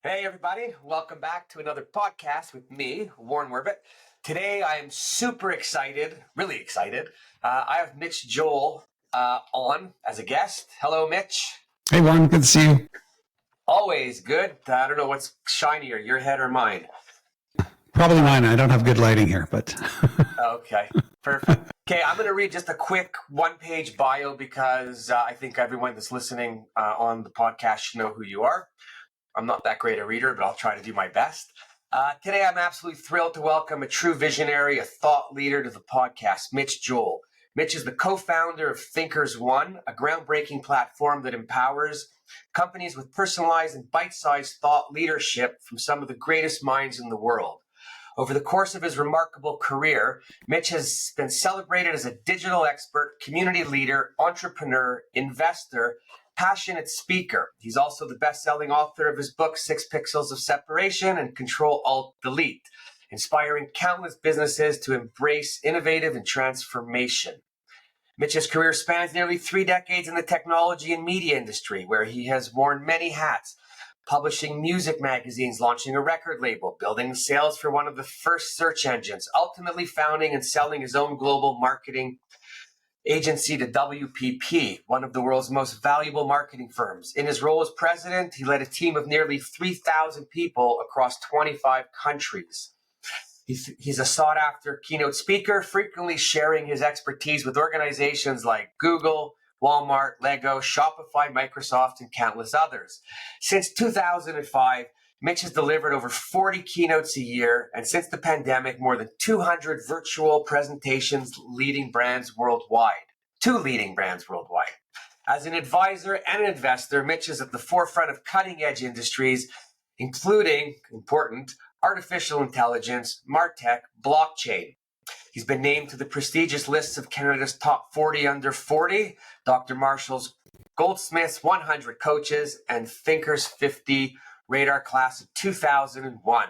Hey everybody, welcome back to another podcast with me, Warren Werbitt. Today I am super excited, really excited. I have Mitch Joel on as a guest. Hello, Mitch. Hey Warren, good to see you. Always good. I don't know what's shinier, your head or mine. Probably mine. I don't have good lighting here, but Okay, perfect. Okay, I'm going to read just a quick one-page bio because I think everyone that's listening on the podcast should know who you are. I'm not that great a reader, but I'll try to do my best. Today, I'm absolutely thrilled to welcome a true visionary, a thought leader to the podcast, Mitch Joel. Mitch is the co-founder of ThinkersOne, a groundbreaking platform that empowers companies with personalized and bite-sized thought leadership from some of the greatest minds in the world. Over the course of his remarkable career, Mitch has been celebrated as a digital expert, community leader, entrepreneur, investor, passionate speaker. He's also the best-selling author of his book, 6 Pixels of Separation and Control-Alt-Delete, inspiring countless businesses to embrace innovative and transformation. Mitch's career spans nearly 3 decades in the technology and media industry, where he has worn many hats, publishing music magazines, launching a record label, building sales for one of the first search engines, ultimately founding and selling his own global marketing agency to WPP, one of the world's most valuable marketing firms. In his role as president, he led a team of nearly 3,000 people across 25 countries. He's a sought-after keynote speaker, frequently sharing his expertise with organizations like Google, Walmart, Lego, Shopify, Microsoft, and countless others. Since 2005, Mitch has delivered over 40 keynotes a year, and since the pandemic, more than 200 virtual presentations leading brands worldwide. 2 leading brands worldwide. As an advisor and an investor, Mitch is at the forefront of cutting-edge industries, including, important, artificial intelligence, MarTech, blockchain. He's been named to the prestigious lists of Canada's top 40 under 40, Dr. Marshall's Goldsmith's 100 Coaches, and Thinkers 50 Radar Class of 2001.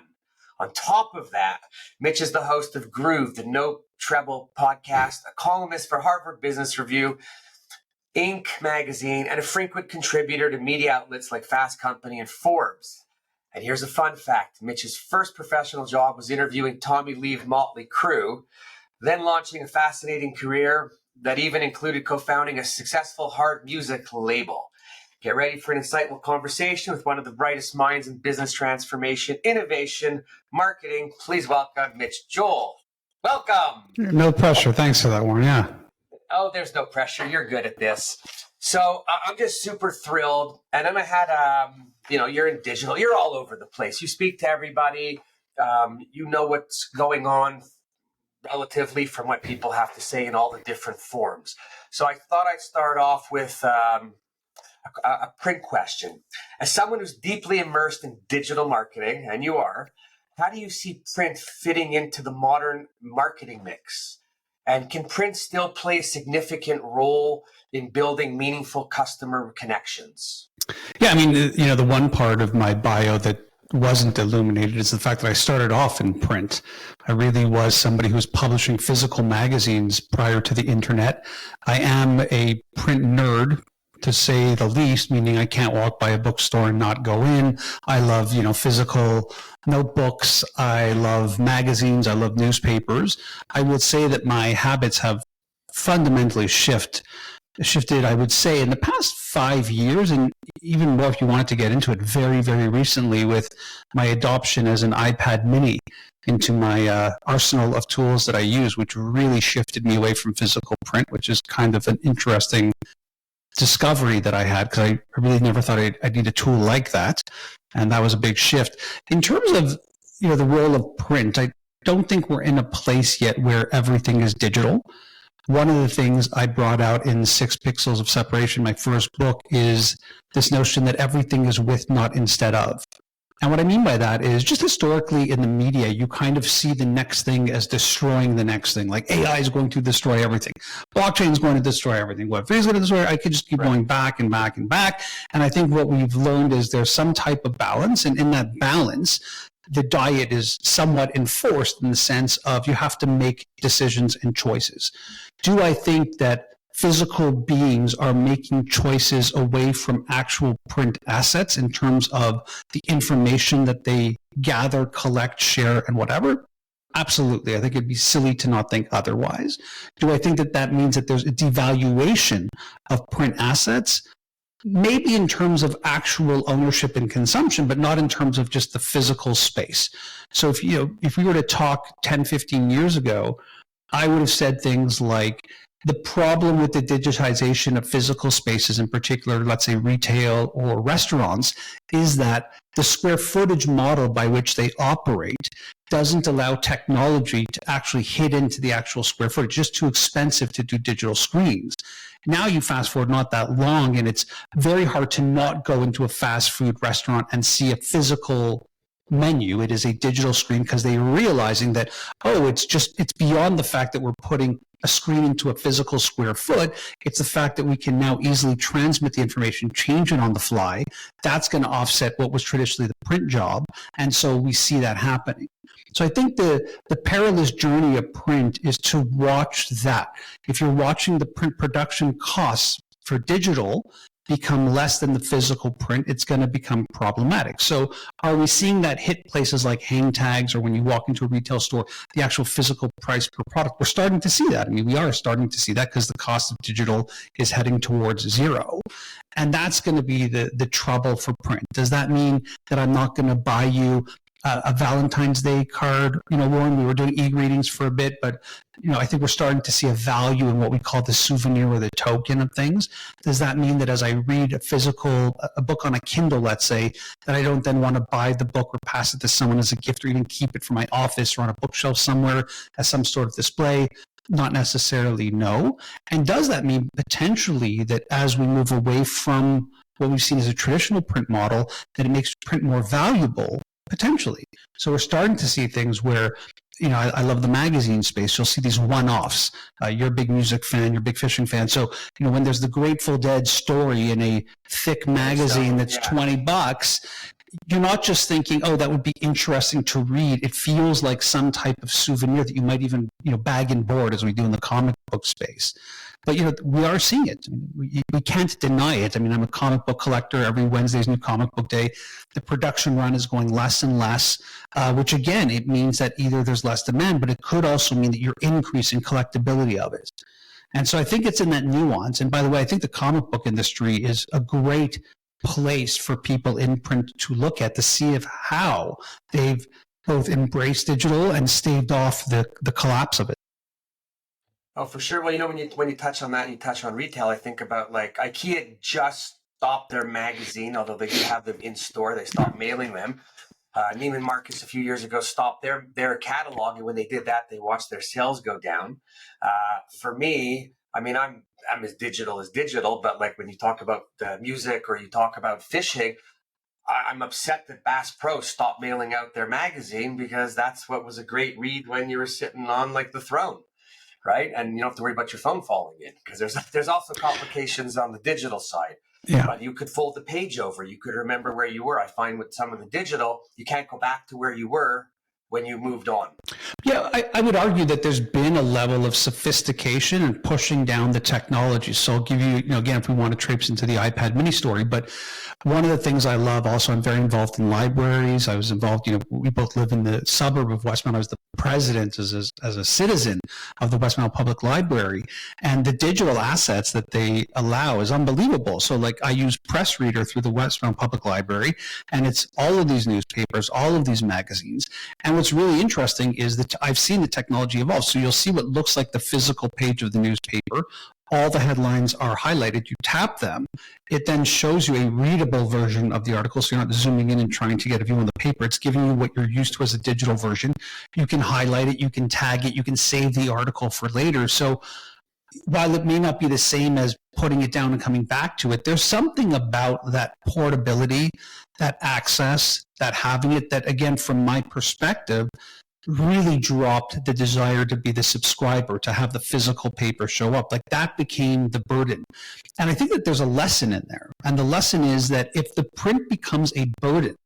On top of that, Mitch is the host of Groove, the No Treble podcast, a columnist for Harvard Business Review, Inc. magazine, and a frequent contributor to media outlets like Fast Company and Forbes. And here's a fun fact. Mitch's first professional job was interviewing Tommy Lee of Motley Crue, then launching a fascinating career that even included co-founding a successful hard music label. Get ready for an insightful conversation with one of the brightest minds in business transformation, innovation, marketing. Please welcome Mitch Joel. Welcome. No pressure. Thanks for that, Warren. Yeah. Oh, there's no pressure. You're good at this. So I'm just super thrilled. And then I had, you're in digital. You're all over the place. You speak to everybody. You know what's going on relatively from what people have to say in all the different forms. So I thought I'd start off with a print question. As someone who's deeply immersed in digital marketing, and you are, how do you see print fitting into the modern marketing mix? And can print still play a significant role in building meaningful customer connections? Yeah, I mean, the one part of my bio that wasn't illuminated is the fact that I started off in print. I really was somebody who was publishing physical magazines prior to the internet. I am a print nerd, to say the least, meaning I can't walk by a bookstore and not go in. I love, physical notebooks. I love magazines. I love newspapers. I would say that my habits have fundamentally shifted, I would say, in the past 5 years, and even more if you wanted to get into it, very, very recently with my adoption as an iPad mini into my arsenal of tools that I use, which really shifted me away from physical print, which is kind of an interesting discovery that I had, because I really never thought I'd need a tool like that. And that was a big shift. In terms of, the role of print, I don't think we're in a place yet where everything is digital. One of the things I brought out in 6 Pixels of Separation, my first book, is this notion that everything is with, not instead of. And what I mean by that is, just historically in the media, you kind of see the next thing as destroying the next thing. Like AI is going to destroy everything. Blockchain is going to destroy everything. What is going to destroy? I could just keep going back and back and back. And I think what we've learned is there's some type of balance. And in that balance, the diet is somewhat enforced in the sense of you have to make decisions and choices. Do I think that physical beings are making choices away from actual print assets in terms of the information that they gather, collect, share, and whatever? Absolutely. I think it'd be silly to not think otherwise. Do I think that that means that there's a devaluation of print assets? Maybe in terms of actual ownership and consumption, but not in terms of just the physical space. So if we were to talk 10, 15 years ago, I would have said things like, the problem with the digitization of physical spaces, in particular, let's say retail or restaurants, is that the square footage model by which they operate doesn't allow technology to actually hit into the actual square footage. It's just too expensive to do digital screens. Now you fast forward not that long, and it's very hard to not go into a fast food restaurant and see a physical menu. It is a digital screen because they're realizing that, it's beyond the fact that we're putting a screen into a physical square foot. It's the fact that we can now easily transmit the information, change it on the fly. That's going to offset what was traditionally the print job. And so we see that happening. So I think the perilous journey of print is to watch that. If you're watching the print production costs for digital become less than the physical print, it's going to become problematic. So are we seeing that hit places like hang tags, or when you walk into a retail store, the actual physical price per product? We're starting to see that. I mean, we are starting to see that because the cost of digital is heading towards zero. And that's going to be the trouble for print. Does that mean that I'm not going to buy you a Valentine's Day card? Warren, we were doing e-greetings for a bit, but I think we're starting to see a value in what we call the souvenir or the token of things. Does that mean that as I read a book on a Kindle, let's say, that I don't then want to buy the book or pass it to someone as a gift, or even keep it for my office or on a bookshelf somewhere as some sort of display? Not necessarily, no. And does that mean potentially that as we move away from what we've seen as a traditional print model, that it makes print more valuable? Potentially. So we're starting to see things where, I love the magazine space. You'll see these one-offs. You're a big music fan, you're a big fishing fan. So, when there's the Grateful Dead story in a thick magazine that's $20, you're not just thinking, that would be interesting to read. It feels like some type of souvenir that you might even, bag and board, as we do in the comic book space. But, we are seeing it. We can't deny it. I mean, I'm a comic book collector. Every Wednesday's new comic book day. The production run is going less and less, which again, it means that either there's less demand, but it could also mean that you're increasing collectability of it. And so I think it's in that nuance. And by the way, I think the comic book industry is a great place for people in print to look at, to see how they've both embraced digital and staved off the collapse of it. Oh, for sure. Well, when you touch on that and you touch on retail, I think about like IKEA just stopped their magazine, although they do have them in store. They stopped mailing them. Neiman Marcus a few years ago stopped their catalog, and when they did that, they watched their sales go down. For me, I mean, I'm as digital, but like when you talk about music or you talk about fishing, I'm upset that Bass Pro stopped mailing out their magazine, because that's what was a great read when you were sitting on like the throne. Right. And you don't have to worry about your phone falling in, because there's also complications on the digital side. Yeah. But you could fold the page over. You could remember where you were. I find with some of the digital, you can't go back to where you were when you moved on. Yeah, I would argue that there's been a level of sophistication and pushing down the technology. So I'll give you, again, if we want to traipse into the iPad mini story, but one of the things I love also, I'm very involved in libraries. I was involved, we both live in the suburb of Westmount. I was the president as a citizen of the Westmount Public Library. And the digital assets that they allow is unbelievable. So like I use Press Reader through the Westmount Public Library, and it's all of these newspapers, all of these magazines. And what's really interesting is that I've seen the technology evolve. So you'll see what looks like the physical page of the newspaper. All the headlines are highlighted. You tap them. It then shows you a readable version of the article. So you're not zooming in and trying to get a view on the paper. It's giving you what you're used to as a digital version. You can highlight it. You can tag it. You can save the article for later. So while it may not be the same as putting it down and coming back to it, there's something about that portability, that access, that having it, that again, from my perspective, really dropped the desire to be the subscriber, to have the physical paper show up. Like that became the burden. And I think that there's a lesson in there. And the lesson is that if the print becomes a burden,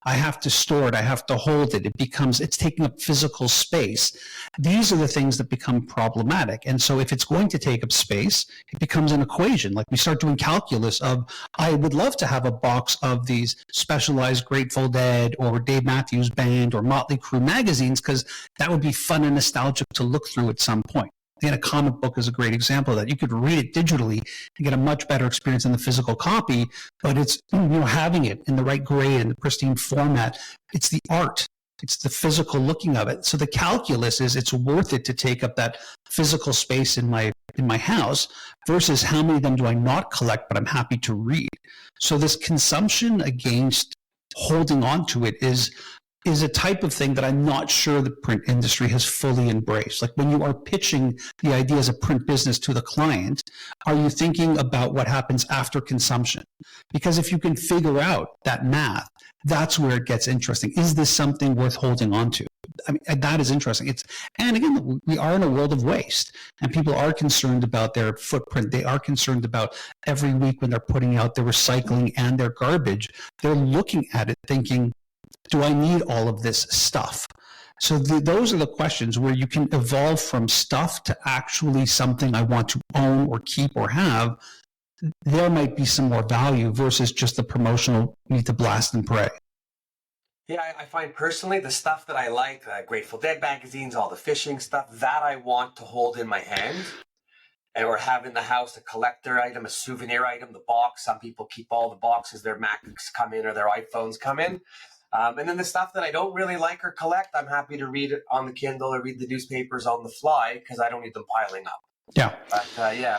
I have to store it. I have to hold it. It's taking up physical space. These are the things that become problematic. And so if it's going to take up space, it becomes an equation. Like we start doing calculus of, I would love to have a box of these specialized Grateful Dead or Dave Matthews Band or Motley Crue magazines, because that would be fun and nostalgic to look through at some point. Again, a comic book is a great example of that. You could read it digitally and get a much better experience than the physical copy, but it's, having it in the right grade and the pristine format. It's the art. It's the physical looking of it. So the calculus is it's worth it to take up that physical space in my house versus how many of them do I not collect, but I'm happy to read. So this consumption against holding on to it is a type of thing that I'm not sure the print industry has fully embraced. Like when you are pitching the idea as a print business to the client, are you thinking about what happens after consumption? Because if you can figure out that math, that's where it gets interesting. Is this something worth holding on to? I mean, that is interesting. And again, we are in a world of waste, and people are concerned about their footprint. They are concerned about every week when they're putting out their recycling and their garbage, they're looking at it thinking, do I need all of this stuff? So those are the questions where you can evolve from stuff to actually something I want to own or keep or have. There might be some more value versus just the promotional need to blast and pray. Yeah, I find personally the stuff that I like, Grateful Dead magazines, all the fishing stuff, that I want to hold in my hand or have in the house, a collector item, a souvenir item, the box. Some people keep all the boxes, their Macs come in or their iPhones come in. And then the stuff that I don't really like or collect, I'm happy to read it on the Kindle or read the newspapers on the fly because I don't need them piling up. Yeah. But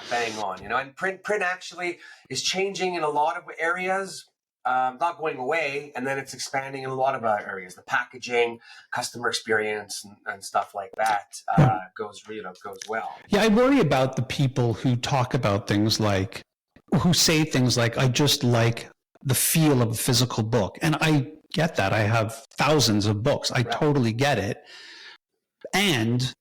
bang on, and print actually is changing in a lot of areas, not going away, and then it's expanding in a lot of areas. The packaging, customer experience, and stuff like that goes well. Yeah, I worry about the people who talk about things like, who say things like, I just like the feel of a physical book. And I get that. I have thousands of books. I totally get it. And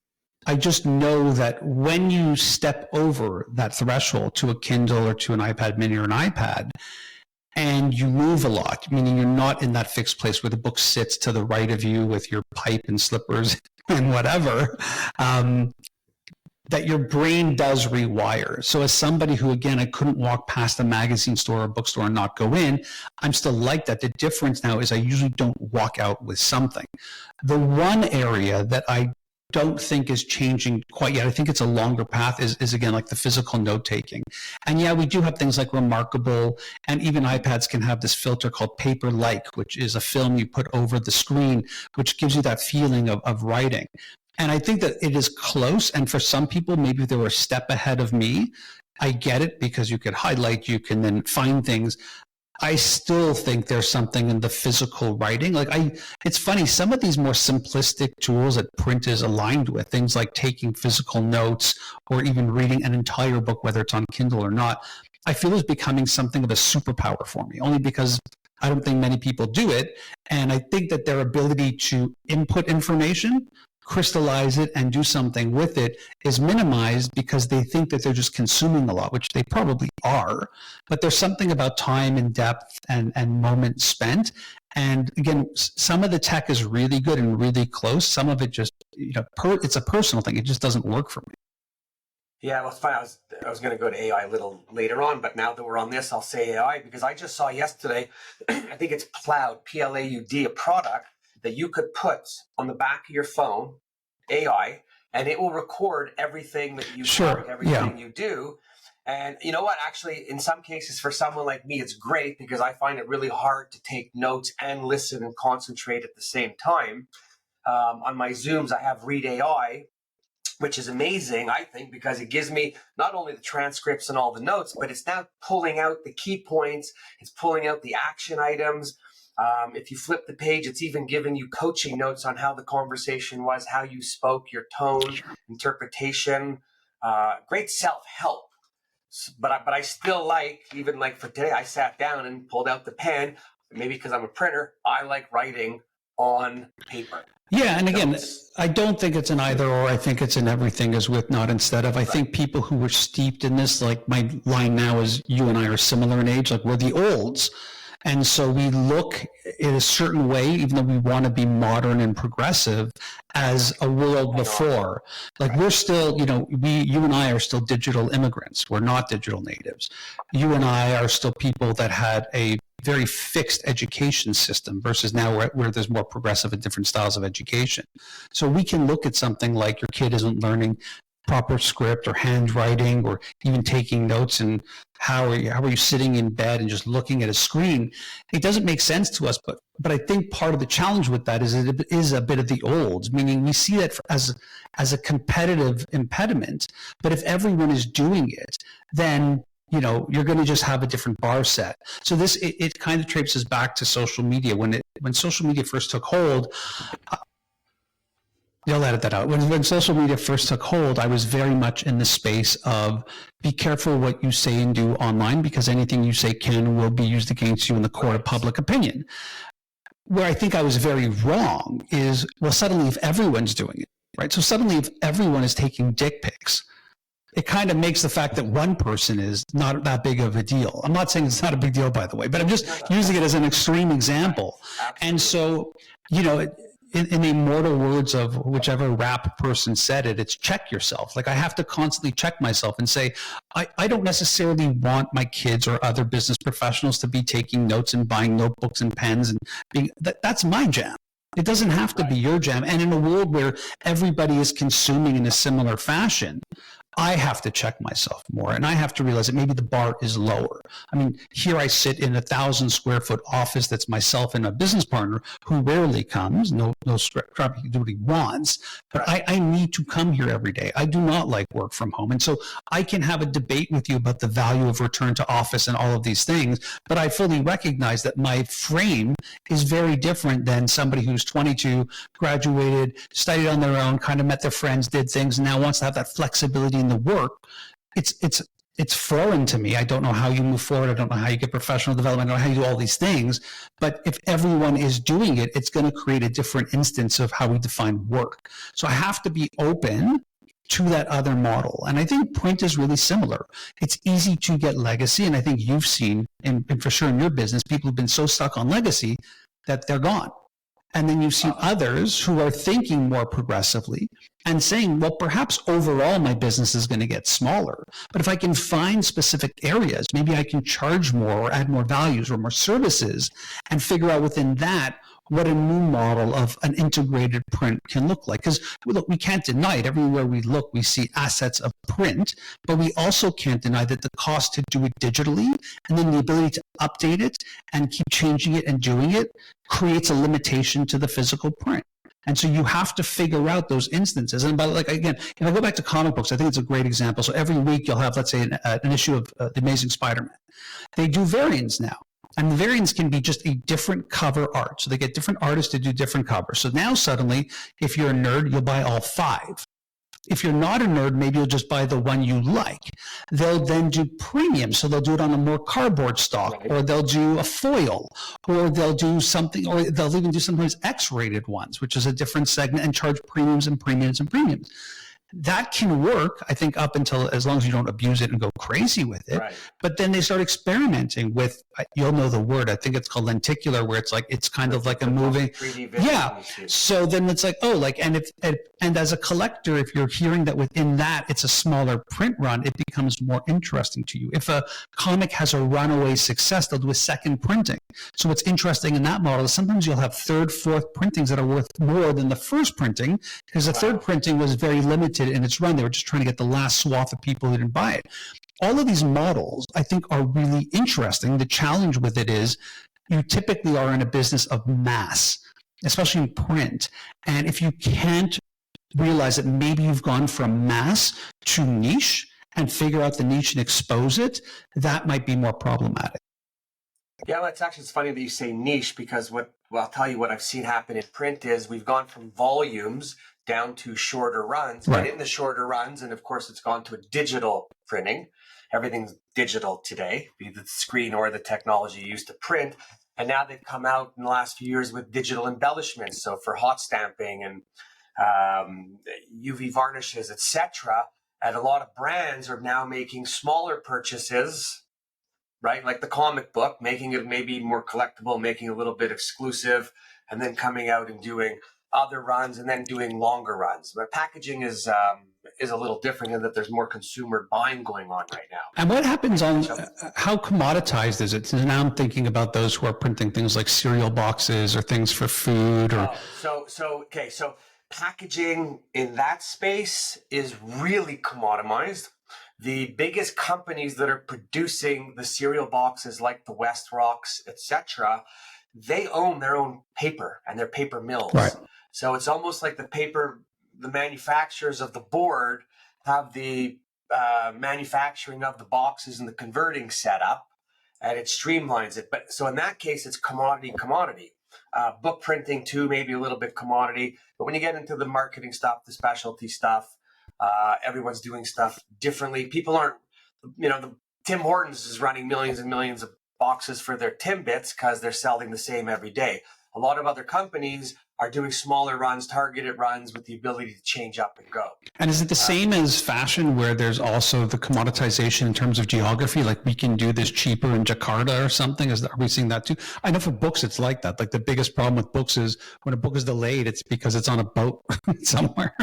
I just know that when you step over that threshold to a Kindle or to an iPad mini or an iPad, and you move a lot, meaning you're not in that fixed place where the book sits to the right of you with your pipe and slippers and whatever, that your brain does rewire. So as somebody who, again, I couldn't walk past a magazine store or bookstore and not go in, I'm still like that. The difference now is I usually don't walk out with something. The one area that I don't think is changing quite yet, I think it's a longer path, is again, like the physical note-taking. And yeah, we do have things like Remarkable, and even iPads can have this filter called Paper-like, which is a film you put over the screen, which gives you that feeling of writing. And I think that it is close. And for some people, maybe they were a step ahead of me. I get it because you could highlight, you can then find things. I still think there's something in the physical writing. It's funny, some of these more simplistic tools that print is aligned with, things like taking physical notes or even reading an entire book, whether it's on Kindle or not, I feel is becoming something of a superpower for me, only because I don't think many people do it. And I think that their ability to input information, crystallize it, and do something with it is minimized because they think that they're just consuming a lot, which they probably are. But there's something about time and depth and moment spent. And again, some of the tech is really good and really close. Some of it just, it's a personal thing. It just doesn't work for me. Yeah, well, it's fine. I was going to go to AI a little later on, but now that we're on this, I'll say AI because I just saw yesterday, I think it's Plaud, P-L-A-U-D, a product that you could put on the back of your phone, AI, and it will record everything that you you do. And you know what? Actually, in some cases, for someone like me, it's great because I find it really hard to take notes and listen and concentrate at the same time. On my Zooms, I have Read AI, which is amazing, I think, because it gives me not only the transcripts and all the notes, but it's now pulling out the key points. It's pulling out the action items. If you flip the page, it's even giving you coaching notes on how the conversation was, how you spoke, your tone, interpretation, great self-help. But I still even for today, I sat down and pulled out the pen. Maybe because I'm a printer, I like writing on paper. Yeah, and again, I don't think it's an either or. I think it's an everything is with, not instead of. I think people who were steeped in this, like my line now is you and I are similar in age, like we're the olds. And so we look in a certain way, even though we want to be modern and progressive, as a world before. Like we're still, you and I are still digital immigrants. We're not digital natives. You and I are still people that had a very fixed education system versus now where there's more progressive and different styles of education. So we can look at something like your kid isn't learning proper script or handwriting or even taking notes, and how are you sitting in bed and just looking at a screen? It doesn't make sense to us, but I think part of the challenge with that is it is a bit of the old, meaning we see that as a competitive impediment. But if everyone is doing it, then you're going to just have a different bar set. So it kind of traces back to social media. When social media first took hold, you'll edit that out. When social media first took hold, I was very much in the space of be careful what you say and do online, because anything you say can and will be used against you in the court of public opinion. Where I think I was very wrong is, well, suddenly if everyone's doing it, right? So suddenly if everyone is taking dick pics, it kind of makes the fact that one person is not that big of a deal. I'm not saying it's not a big deal, by the way, but I'm just using it as an extreme example. Absolutely. And so, in the immortal words of whichever rap person said it, it's check yourself. Like I have to constantly check myself and say, I don't necessarily want my kids or other business professionals to be taking notes and buying notebooks and pens and that's my jam. It doesn't have to be your jam. And in a world where everybody is consuming in a similar fashion, I have to check myself more, and I have to realize that maybe the bar is lower. I mean, here I sit in a 1,000-square-foot office that's myself and a business partner who rarely comes. No scrap, he can do what he wants, but I need to come here every day. I do not like work from home, and so I can have a debate with you about the value of return to office and all of these things, but I fully recognize that my frame is very different than somebody who's 22, graduated, studied on their own, kind of met their friends, did things, and now wants to have that flexibility in the work. It's foreign to me. I don't know how you move forward. I don't know how you get professional development. I don't know how you do all these things. But if everyone is doing it, it's going to create a different instance of how we define work. So I have to be open to that other model. And I think print is really similar. It's easy to get legacy. And I think you've seen, and for sure in your business, people who've been so stuck on legacy that they're gone. And then you've seen others who are thinking more progressively and saying, well, perhaps overall my business is going to get smaller. But if I can find specific areas, maybe I can charge more or add more values or more services and figure out within that what a new model of an integrated print can look like. Because look, we can't deny it. Everywhere we look, we see assets of print, but we also can't deny that the cost to do it digitally and then the ability to update it and keep changing it and doing it creates a limitation to the physical print. And so you have to figure out those instances. And again, if I go back to comic books, I think it's a great example. So every week you'll have, let's say, an issue of The Amazing Spider-Man. They do variants now. And the variants can be just a different cover art. So they get different artists to do different covers. So now suddenly, if you're a nerd, you'll buy all 5. If you're not a nerd, maybe you'll just buy the one you like. They'll then do premium. So they'll do it on a more cardboard stock, or they'll do a foil, or they'll do something, or they'll even do sometimes X-rated ones, which is a different segment, and charge premiums and premiums and premiums. That can work, I think, up until as long as you don't abuse it and go crazy with it. Right. But then they start experimenting with, you'll know the word, I think it's called lenticular, where it's kind of like a moving. Yeah. So then it's like, and as a collector, if you're hearing that within that it's a smaller print run, it becomes more interesting to you. If a comic has a runaway success, they'll do a second printing. So what's interesting in that model is sometimes you'll have third, fourth printings that are worth more than the first printing, because the third printing was very limited in its run. They were just trying to get the last swath of people who didn't buy it. All of these models, I think, are really interesting. The challenge with it is you typically are in a business of mass, especially in print. And if you can't realize that maybe you've gone from mass to niche and figure out the niche and expose it, that might be more problematic. Yeah, well, it's funny that you say niche, because I'll tell you what I've seen happen in print is we've gone from volumes down to shorter runs. Right. And in the shorter runs, and of course it's gone to a digital printing. Everything's digital today, be the screen or the technology used to print. And now they've come out in the last few years with digital embellishments. So for hot stamping and UV varnishes, etc. And a lot of brands are now making smaller purchases, right? Like the comic book, making it maybe more collectible, making it a little bit exclusive, and then coming out and doing other runs and then doing longer runs. But packaging is a little different in that there's more consumer buying going on right now. And what happens on, how commoditized is it? So now I'm thinking about those who are printing things like cereal boxes or things for food or. So packaging in that space is really commoditized. The biggest companies that are producing the cereal boxes like the West Rocks, etc., they own their own paper and their paper mills. Right. So it's almost like the manufacturers of the board have the manufacturing of the boxes and the converting set up, and it streamlines it. But so in that case, it's commodity. Book printing too, maybe a little bit commodity. But when you get into the marketing stuff, the specialty stuff, everyone's doing stuff differently. People aren't, Tim Hortons is running millions and millions of boxes for their Timbits because they're selling the same every day. A lot of other companies are doing smaller runs, targeted runs with the ability to change up and go. And is it the same as fashion where there's also the commoditization in terms of geography? Like we can do this cheaper in Jakarta or something? Are we seeing that too? I know for books, it's like that. Like the biggest problem with books is when a book is delayed, it's because it's on a boat somewhere.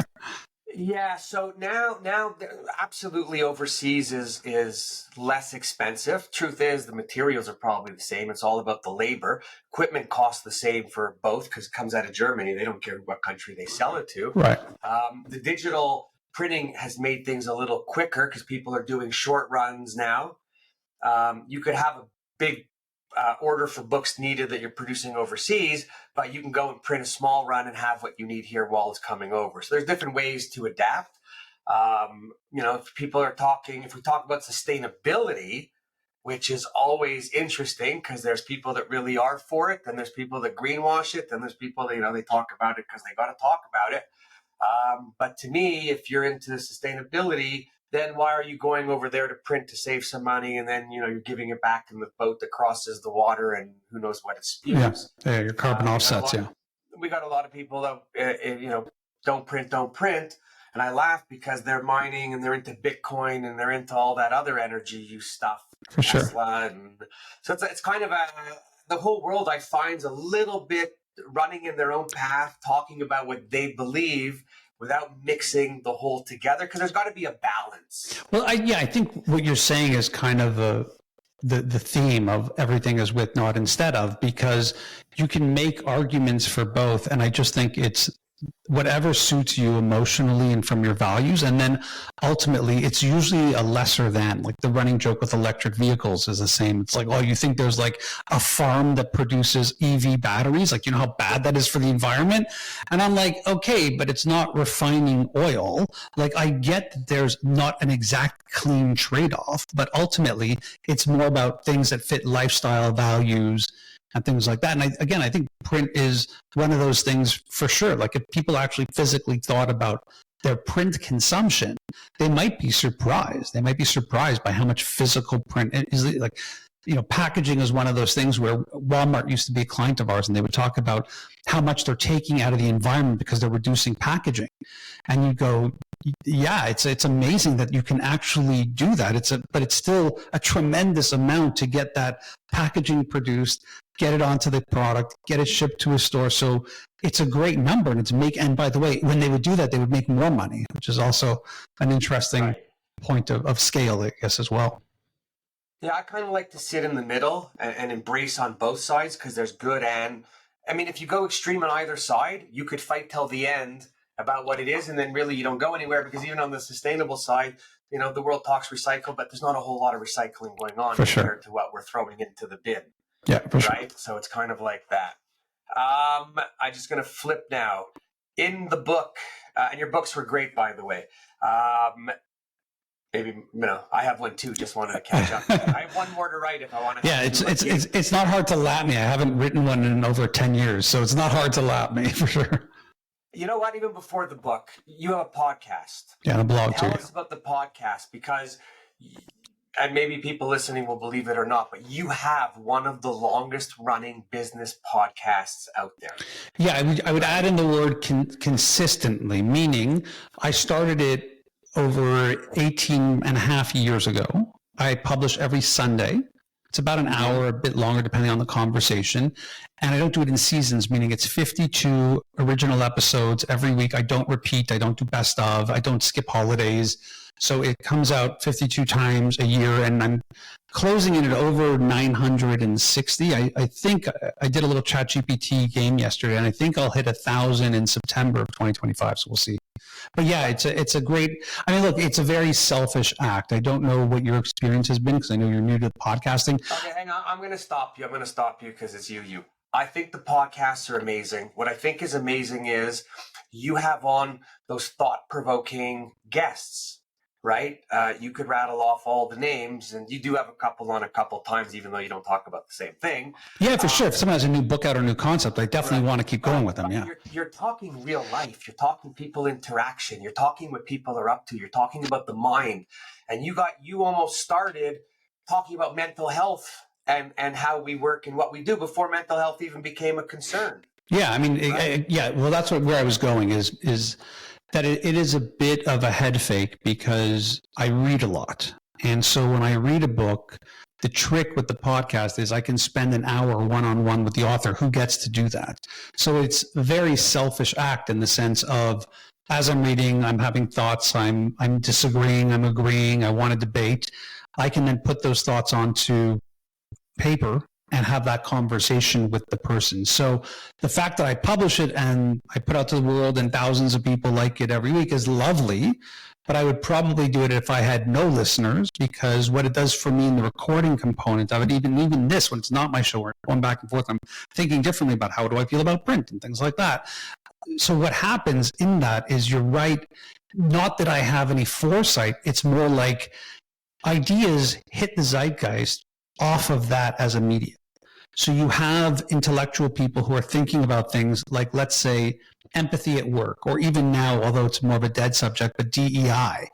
Yeah, so now absolutely overseas is less expensive. Truth is, the materials are probably the same. It's all about the labor. Equipment costs the same for both because it comes out of Germany. They don't care what country they sell it to. Right. The digital printing has made things a little quicker because people are doing short runs now. You could have a big order for books needed that you're producing overseas, but you can go and print a small run and have what you need here while it's coming over. So there's different ways to adapt. If we talk about sustainability, which is always interesting because there's people that really are for it, then there's people that greenwash it, then there's people that, they talk about it because they got to talk about it. But to me, if you're into sustainability, then why are you going over there to print to save some money and then, you're giving it back in the boat that crosses the water and who knows what it spews? Yeah, your carbon offsets, We got a lot of people that, don't print. And I laugh because they're mining and they're into Bitcoin and they're into all that other energy use stuff. For sure. Tesla. And so it's kind of the whole world I find is a little bit running in their own path, talking about what they believe without mixing the whole together, because there's got to be a balance. Well, I think what you're saying is kind of the theme of everything is with, not instead of, because you can make arguments for both. And I just think it's whatever suits you emotionally and from your values. And then ultimately, it's usually a lesser than. Like the running joke with electric vehicles is the same. It's like, oh, you think there's like a farm that produces EV batteries? Like, how bad that is for the environment? And I'm like, okay, but it's not refining oil. Like, I get that there's not an exact clean trade-off, but ultimately, it's more about things that fit lifestyle values and things like that. And I think print is one of those things for sure. Like if people actually physically thought about their print consumption, they might be surprised. They might be surprised by how much physical print is. Like, packaging is one of those things where Walmart used to be a client of ours, and they would talk about how much they're taking out of the environment because they're reducing packaging. And you go, yeah, it's amazing that you can actually do that. But it's still a tremendous amount to get that packaging produced, get it onto the product, get it shipped to a store. So it's a great number, and by the way, when they would do that, they would make more money, which is also an interesting point of scale, I guess, as well. Yeah, I kind of like to sit in the middle and embrace on both sides because there's good and, if you go extreme on either side, you could fight till the end about what it is, and then really you don't go anywhere because even on the sustainable side, the world talks recycle, but there's not a whole lot of recycling going on compared to what we're throwing into the bin. Yeah, for sure. Right? So it's kind of like that. I'm just going to flip now. In the book, and your books were great, by the way. Maybe, I have one too, just wanted to catch up. I have one more to write if I want to. Yeah, it's not hard to lap me. I haven't written one in over 10 years, so it's not hard to lap me for sure. You know what? Even before the book, you have a podcast. Yeah, and a blog too. Tell us about the podcast because, and maybe people listening will believe it or not, but you have one of the longest running business podcasts out there. Yeah, I would add in the word consistently, meaning I started it over 18 and a half years ago. I publish every Sunday. It's about an hour, a bit longer, depending on the conversation. And I don't do it in seasons, meaning it's 52 original episodes every week. I don't repeat. I don't do best of. I don't skip holidays. So it comes out 52 times a year, and I'm closing in at over 960. I think I did a little ChatGPT game yesterday, and I think I'll hit 1,000 in September of 2025. So we'll see. But yeah, it's a great, I mean, look, it's a very selfish act. I don't know what your experience has been because I know you're new to podcasting. Okay, hang on. I'm going to stop you. Because it's you. I think the podcasts are amazing. What I think is amazing is you have on those thought-provoking guests, right? You could rattle off all the names, and you do have a couple on a couple times, even though you don't talk about the same thing. Yeah, for sure. If someone has a new book out or a new concept, I definitely want to keep going with them. Yeah. You're talking real life. You're talking people interaction. You're talking what people are up to. You're talking about the mind. And you almost started talking about mental health and how we work and what we do before mental health even became a concern. Yeah, I mean, right? Well, that's where I was going is that it is a bit of a head fake because I read a lot. And so when I read a book, the trick with the podcast is I can spend an hour one-on-one with the author who gets to do that. So it's a very selfish act in the sense of, as I'm reading, I'm having thoughts, I'm disagreeing, I'm agreeing, I want to debate. I can then put those thoughts onto paper and have that conversation with the person. So the fact that I publish it and I put out to the world and thousands of people like it every week is lovely, but I would probably do it if I had no listeners, because what it does for me in the recording component of it, even this, when it's not my show, we're going back and forth, I'm thinking differently about how do I feel about print and things like that. So what happens in that is, you're right, not that I have any foresight, it's more like ideas hit the zeitgeist off of that as a medium. So you have intellectual people who are thinking about things like, let's say, empathy at work, or even now, although it's more of a dead subject, but DEI.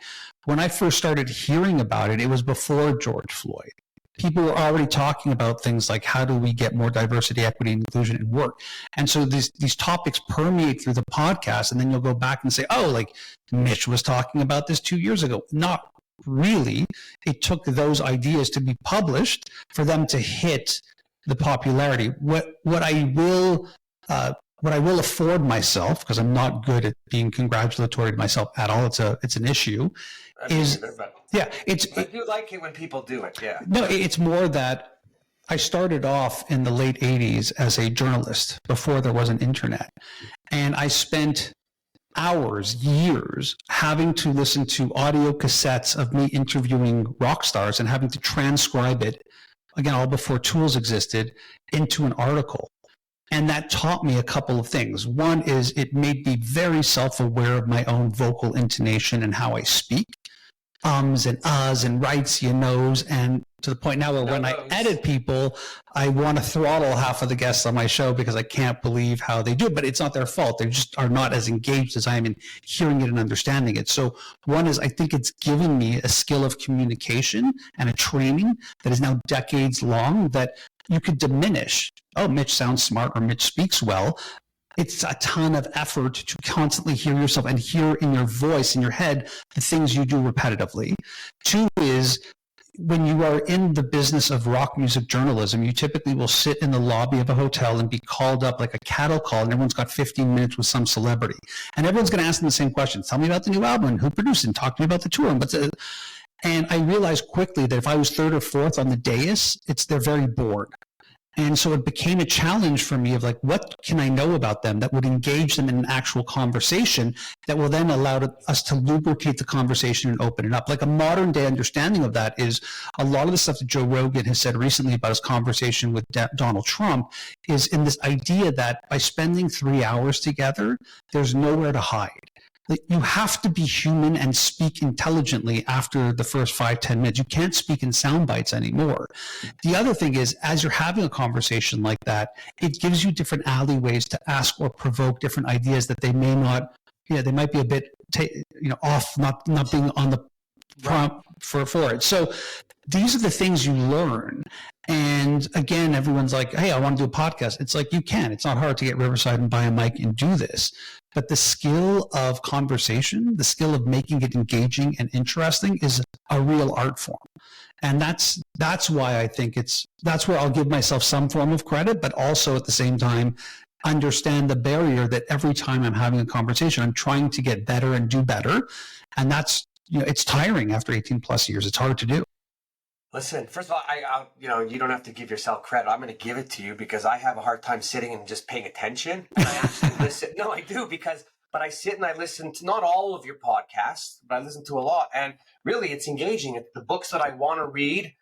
When I first started hearing about it, it was before George Floyd. People were already talking about things like, how do we get more diversity, equity, and inclusion in work? And so these topics permeate through the podcast, and then you'll go back and say, oh, like Mitch was talking about this 2 years ago. Not really. It took those ideas to be published for them to hit the popularity. What I will afford myself, because I'm not good at being congratulatory to myself at all, it's an issue. I do like it when people do it. Yeah. No, it's more that I started off in the late 80s as a journalist before there was an internet, and I spent hours, years, having to listen to audio cassettes of me interviewing rock stars and having to transcribe it, again, all before tools existed, into an article. And that taught me a couple of things. One is it made me very self-aware of my own vocal intonation and how I speak. Ums and uhs and rights, you knows, and to the point now where when I edit people, I want to throttle half of the guests on my show because I can't believe how they do it, but it's not their fault. They just are not as engaged as I am in hearing it and understanding it. So one is, I think it's given me a skill of communication and a training that is now decades long that you could diminish. Oh, Mitch sounds smart, or Mitch speaks well. It's a ton of effort to constantly hear yourself and hear in your voice, in your head, the things you do repetitively. Two is, when you are in the business of rock music journalism, you typically will sit in the lobby of a hotel and be called up like a cattle call, and everyone's got 15 minutes with some celebrity. And everyone's going to ask them the same questions. Tell me about the new album, who produced it, talk to me about the tour. And I realized quickly that if I was third or fourth on the dais, they're very bored. And so it became a challenge for me of like, what can I know about them that would engage them in an actual conversation that will then allow us to lubricate the conversation and open it up. Like a modern day understanding of that is a lot of the stuff that Joe Rogan has said recently about his conversation with Donald Trump is in this idea that by spending 3 hours together, there's nowhere to hide. You have to be human and speak intelligently after the first 5-10 minutes. You can't speak in sound bites anymore. The other thing is, as you're having a conversation like that, it gives you different alleyways to ask or provoke different ideas that they may not, they might be a bit, off, not being on the prompt for it. So these are the things you learn. And again, everyone's like, hey, I want to do a podcast. It's like, you can. It's not hard to get Riverside and buy a mic and do this. But the skill of conversation, the skill of making it engaging and interesting is a real art form. And that's why I think that's where I'll give myself some form of credit, but also at the same time, understand the barrier that every time I'm having a conversation, I'm trying to get better and do better. And that's, it's tiring after 18 plus years. It's hard to do. Listen, first of all, you don't have to give yourself credit. I'm going to give it to you because I have a hard time sitting and just paying attention. And I actually listen. No, I do but I sit and I listen to not all of your podcasts, but I listen to a lot. And really, it's engaging. It's the books that I want to read.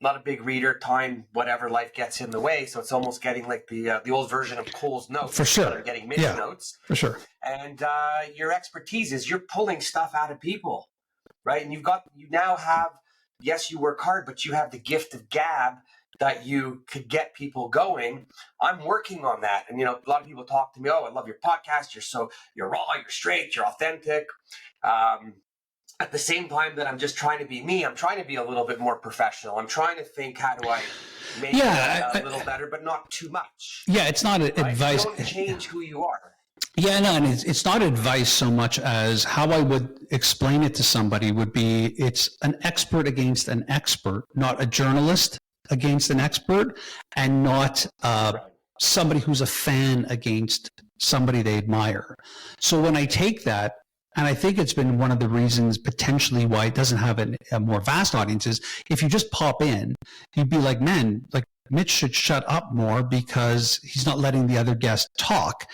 Not a big reader, time, whatever, life gets in the way. So it's almost getting like the old version of Cole's notes. For sure. I'm getting Mitch notes. For sure. And your expertise is you're pulling stuff out of people, right? And you now have, yes, you work hard, but you have the gift of gab that you could get people going. I'm working on that. And, a lot of people talk to me, oh, I love your podcast. You're raw, you're straight, you're authentic. At the same time that I'm just trying to be me, I'm trying to be a little bit more professional. I'm trying to think, how do I make it a little better, but not too much. Yeah, it's not advice. Don't change who you are. Yeah, no, and it's not advice so much as how I would explain it to somebody would be, it's an expert against an expert, not a journalist against an expert, and not somebody who's a fan against somebody they admire. So when I take that, and I think it's been one of the reasons potentially why it doesn't have a more vast audience is if you just pop in, you'd be like, man, like Mitch should shut up more because he's not letting the other guest talk.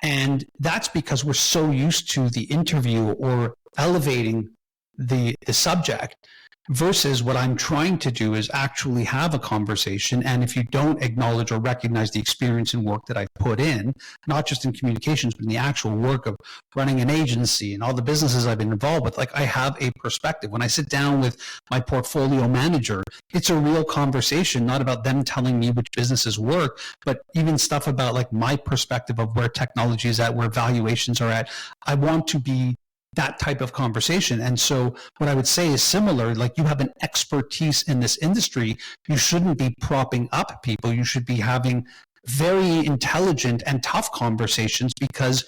And that's because we're so used to the interview or elevating the subject versus what I'm trying to do is actually have a conversation. And if you don't acknowledge or recognize the experience and work that I've put in, not just in communications, but in the actual work of running an agency and all the businesses I've been involved with, like I have a perspective. When I sit down with my portfolio manager, it's a real conversation, not about them telling me which businesses work, but even stuff about like my perspective of where technology is at, where valuations are at. I want to be that type of conversation. And so what I would say is similar, like you have an expertise in this industry. You shouldn't be propping up people. You should be having very intelligent and tough conversations because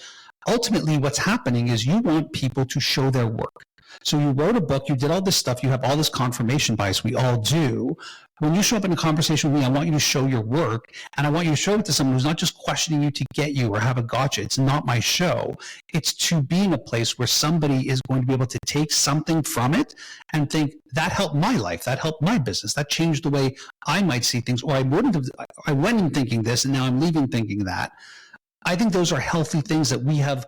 ultimately what's happening is you want people to show their work. So you wrote a book, you did all this stuff, you have all this confirmation bias, we all do. When you show up in a conversation with me, I want you to show your work, and I want you to show it to someone who's not just questioning you to get you or have a gotcha. It's not my show. It's to be in a place where somebody is going to be able to take something from it and think, that helped my life, that helped my business, that changed the way I might see things, or I went in thinking this, and now I'm leaving thinking that. I think those are healthy things that we have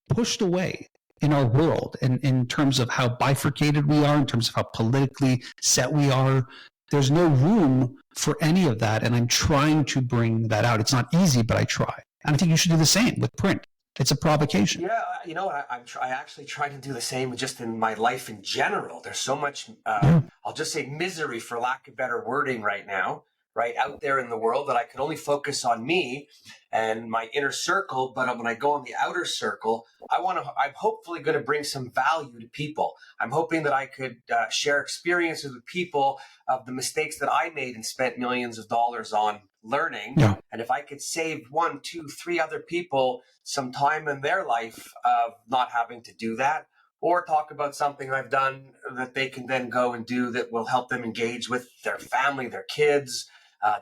pushed away in our world, and in terms of how bifurcated we are, in terms of how politically set we are. There's no room for any of that, and I'm trying to bring that out. It's not easy, but I try. And I think you should do the same with print. It's a provocation. Yeah, I actually try to do the same just in my life in general. There's so much, I'll just say misery, for lack of better wording right now, right out there in the world, that I could only focus on me and my inner circle. But when I go on the outer circle, I'm hopefully going to bring some value to people. I'm hoping that I could share experiences with people of the mistakes that I made and spent millions of dollars on learning. Yeah. And if I could save 1, 2, 3 other people some time in their life of not having to do that, or talk about something I've done that they can then go and do that will help them engage with their family, their kids,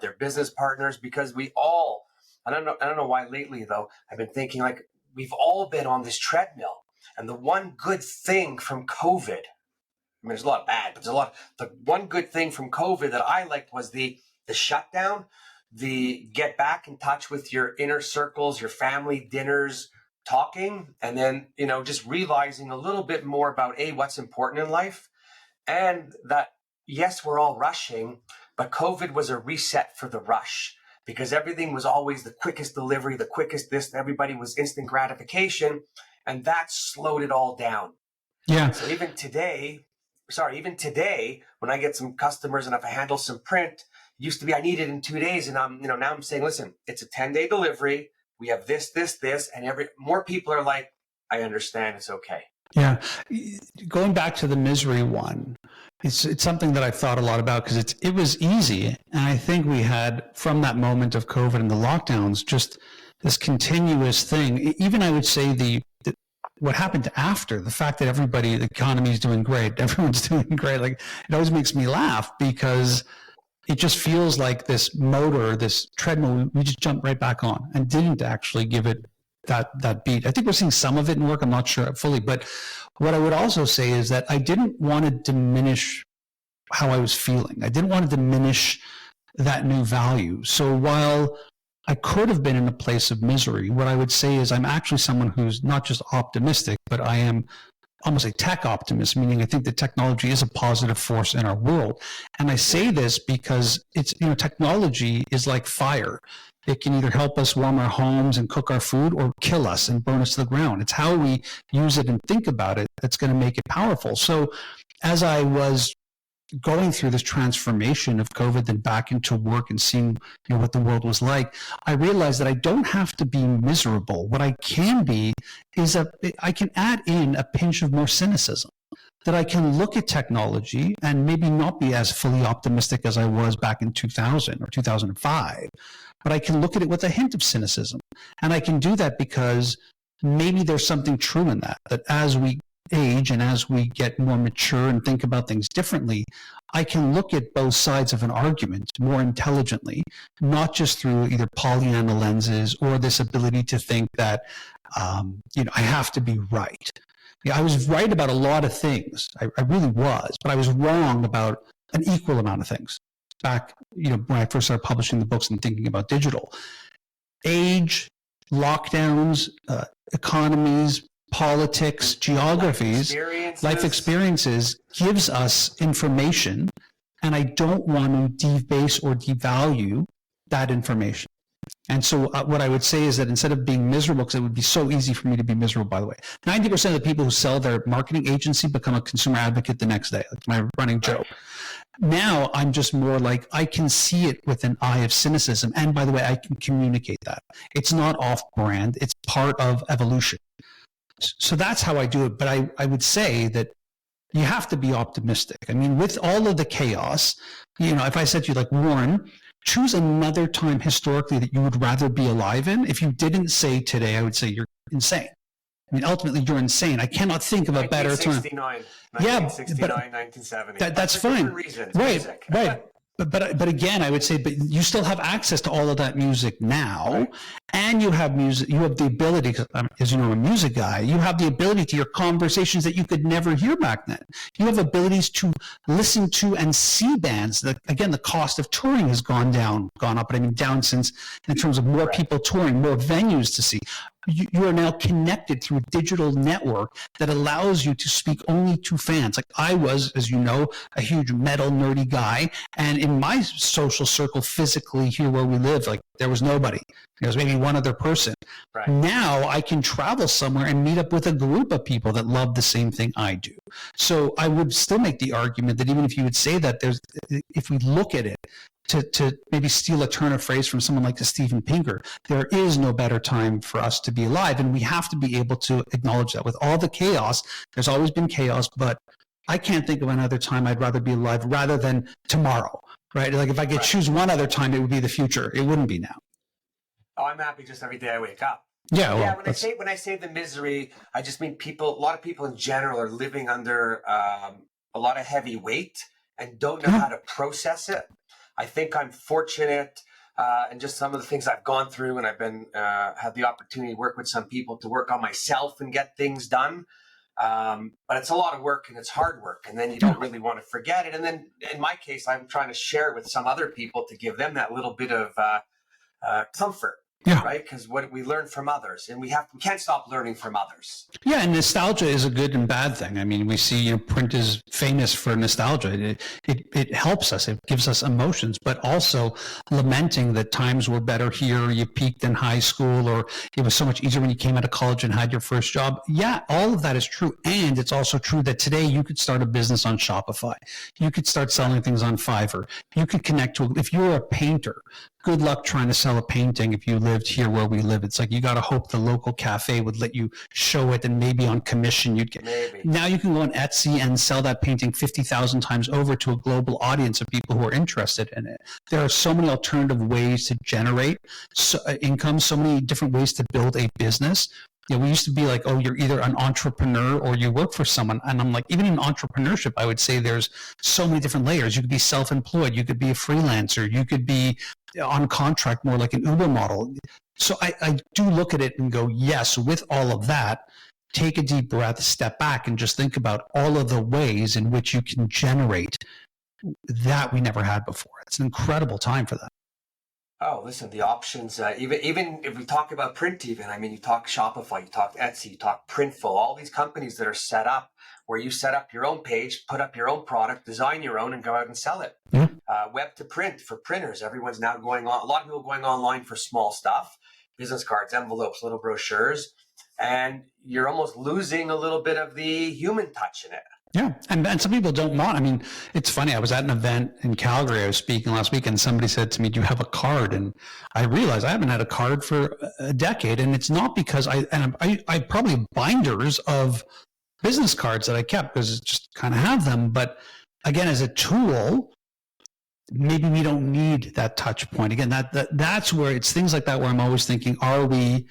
their business partners, because we all, I don't know why lately though, I've been thinking like we've all been on this treadmill. And the one good thing from COVID, I mean, there's a lot of bad, but the one good thing from COVID that I liked was the shutdown, the get back in touch with your inner circles, your family dinners, talking, and then, just realizing a little bit more about what's important in life. And that, yes, we're all rushing, but COVID was a reset for the rush, because everything was always the quickest delivery, the quickest this, everybody was instant gratification, and that slowed it all down. Yeah. So even today, when I get some customers and if I handle some print, it used to be I need it in 2 days, and now I'm saying, listen, it's a 10-day delivery. We have this, and more people are like, I understand, it's okay. Yeah. Going back to the misery one, it's something that I've thought a lot about, because it was easy. And I think we had, from that moment of COVID and the lockdowns, just this continuous thing. Even I would say what happened after, the fact that the economy is doing great, everyone's doing great, like it always makes me laugh because it just feels like this motor, this treadmill, we just jumped right back on and didn't actually give it that beat. I think we're seeing some of it in work. I'm not sure fully, but what I would also say is that I didn't want to diminish how I was feeling. I didn't want to diminish that new value. So while I could have been in a place of misery, what I would say is I'm actually someone who's not just optimistic, but I am almost a tech optimist, meaning I think that technology is a positive force in our world. And I say this because it's, technology is like fire. It can either help us warm our homes and cook our food or kill us and burn us to the ground. It's how we use it and think about it that's going to make it powerful. So as I was going through this transformation of COVID and back into work and seeing what the world was like, I realized that I don't have to be miserable. What I can be is I can add in a pinch of more cynicism. That I can look at technology and maybe not be as fully optimistic as I was back in 2000 or 2005, but I can look at it with a hint of cynicism. And I can do that because maybe there's something true in that as we age and as we get more mature and think about things differently, I can look at both sides of an argument more intelligently, not just through either Pollyanna lenses or this ability to think that, I have to be right. I was right about a lot of things. I really was, but I was wrong about an equal amount of things. Back, when I first started publishing the books and thinking about digital. Age, lockdowns, economies, politics, geographies, life experiences gives us information, and I don't want to debase or devalue that information. And so what I would say is that instead of being miserable, because it would be so easy for me to be miserable, by the way, 90% of the people who sell their marketing agency become a consumer advocate the next day. That's my running joke. Now I'm just more like, I can see it with an eye of cynicism. And by the way, I can communicate that. It's not off brand. It's part of evolution. So that's how I do it. But I would say that you have to be optimistic. I mean, with all of the chaos, if I said to you like, Warren, choose another time historically that you would rather be alive in. If you didn't say today, I would say you're insane. I mean, ultimately, you're insane. I cannot think of a better time. 1969, 1970. That's fine. Reasons, right, music. Right. But again, I would say, but you still have access to all of that music now, right. And you have music. You have the ability, because as you know, I'm a music guy. You have the ability to hear conversations that you could never hear back then. You have abilities to listen to and see bands. Again, the cost of touring has gone up. But I mean, down since in terms of more people touring, more venues to see. You are now connected through a digital network that allows you to speak only to fans. Like I was, as you know, a huge metal nerdy guy. And in my social circle, physically here where we live, like there was nobody. There was maybe one other person. Right. Now I can travel somewhere and meet up with a group of people that love the same thing I do. So I would still make the argument that even if you would say that if we look at it, to maybe steal a turn of phrase from someone like Steven Pinker, there is no better time for us to be alive. And we have to be able to acknowledge that with all the chaos. There's always been chaos, but I can't think of another time I'd rather be alive rather than tomorrow, right? Like if I could choose one other time, it would be the future. It wouldn't be now. Oh, I'm happy just every day I wake up. Yeah, well, when I say the misery, I just mean a lot of people in general are living under a lot of heavy weight and don't know how to process it. I think I'm fortunate, and just some of the things I've gone through, and I've been had the opportunity to work with some people to work on myself and get things done. But it's a lot of work and it's hard work, and then you don't really want to forget it. And then in my case, I'm trying to share with some other people to give them that little bit of comfort. Yeah. Right? Because what we learn from others, and we can't stop learning from others. Yeah, and nostalgia is a good and bad thing. I mean, we see print is famous for nostalgia. It helps us. It gives us emotions, but also lamenting that times were better here. You peaked in high school, or it was so much easier when you came out of college and had your first job. Yeah, all of that is true. And it's also true that today you could start a business on Shopify. You could start selling things on Fiverr. You could connect to, if you're a painter, good luck trying to sell a painting if you lived here where we live. It's like you got to hope the local cafe would let you show it, and maybe on commission you'd get. Maybe. Now you can go on Etsy and sell that painting 50,000 times over to a global audience of people who are interested in it. There are so many alternative ways to generate income, so many different ways to build a business. We used to be like, oh, you're either an entrepreneur or you work for someone. And I'm like, even in entrepreneurship, I would say there's so many different layers. You could be self-employed. You could be a freelancer. You could be on contract, more like an Uber model. So I do look at it and go, yes, with all of that, take a deep breath, step back, and just think about all of the ways in which you can generate that we never had before. It's an incredible time for that. Oh, listen, the options, even if we talk about print, you talk Shopify, you talk Etsy, you talk Printful, all these companies that are set up where you set up your own page, put up your own product, design your own, and go out and sell it. Yeah. Web to print for printers. Everyone's now going on. A lot of people going online for small stuff, business cards, envelopes, little brochures, and you're almost losing a little bit of the human touch in it. Yeah. And some people don't want, it's funny. I was at an event in Calgary. I was speaking last week and somebody said to me, do you have a card? And I realized I haven't had a card for a decade. And it's not because I probably have binders of business cards that I kept because I just kind of have them. But again, as a tool, maybe we don't need that touch point. Again, that's where it's things like that where I'm always thinking, are we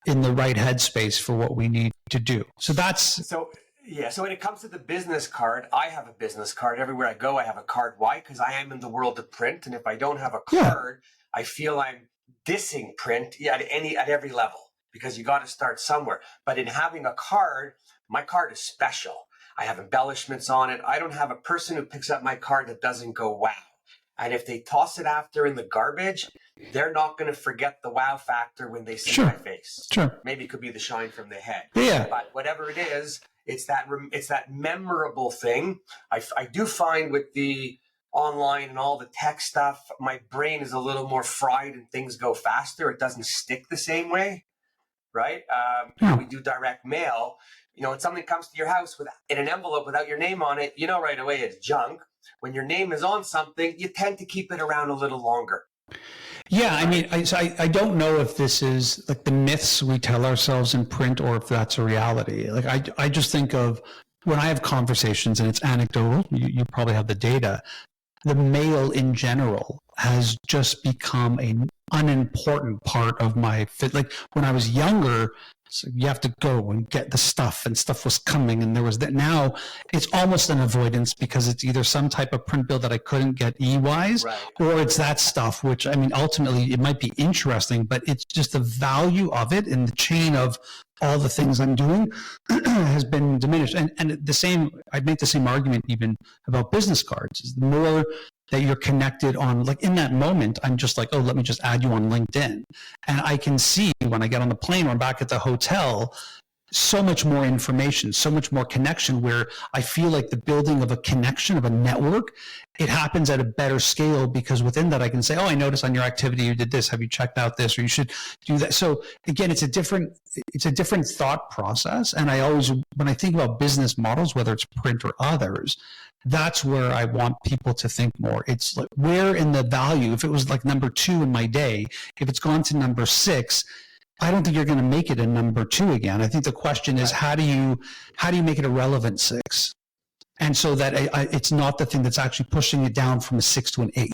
in the right headspace for what we need to do? So when it comes to the business card, I have a business card. Everywhere I go, I have a card. Why? Because I am in the world of print. And if I don't have a card, I feel I'm dissing print at every level because you got to start somewhere. But in having a card, my card is special. I have embellishments on it. I don't have a person who picks up my card that doesn't go, wow. And if they toss it after in the garbage, they're not going to forget the wow factor when they see my face. Sure. Maybe it could be the shine from the head. Yeah. But whatever it is, it's that memorable thing. I do find with the online and all the tech stuff, my brain is a little more fried and things go faster. It doesn't stick the same way, right? We do direct mail. When something comes to your house in an envelope without your name on it, right away it's junk. When your name is on something, you tend to keep it around a little longer. Yeah, I don't know if this is like the myths we tell ourselves in print or if that's a reality. Like I just think of when I have conversations and it's anecdotal, you probably have the data, the mail in general has just become an unimportant part of my fit. Like when I was younger, so you have to go and get the stuff and stuff was coming and there was that. Now it's almost an avoidance because it's either some type of print bill that I couldn't get e-wise or it's that stuff, which ultimately it might be interesting, but it's just the value of it and the chain of all the things I'm doing has been diminished. And I'd make the same argument even about business cards. The more that you're connected on, like in that moment, I'm just like, oh, let me just add you on LinkedIn. And I can see when I get on the plane or I'm back at the hotel, so much more information, so much more connection where I feel like the building of a connection, of a network, it happens at a better scale because within that I can say, oh, I noticed on your activity you did this. Have you checked out this? Or you should do that. So again, it's a different thought process. And I always, when I think about business models, whether it's print or others, that's where I want people to think more. It's like where in the value, if it was like number 2 in my day, if it's gone to number 6, I don't think you're going to make it a number 2 again. I think the question is how do you make it a relevant 6? And so that it's not the thing that's actually pushing it down from a 6 to an 8.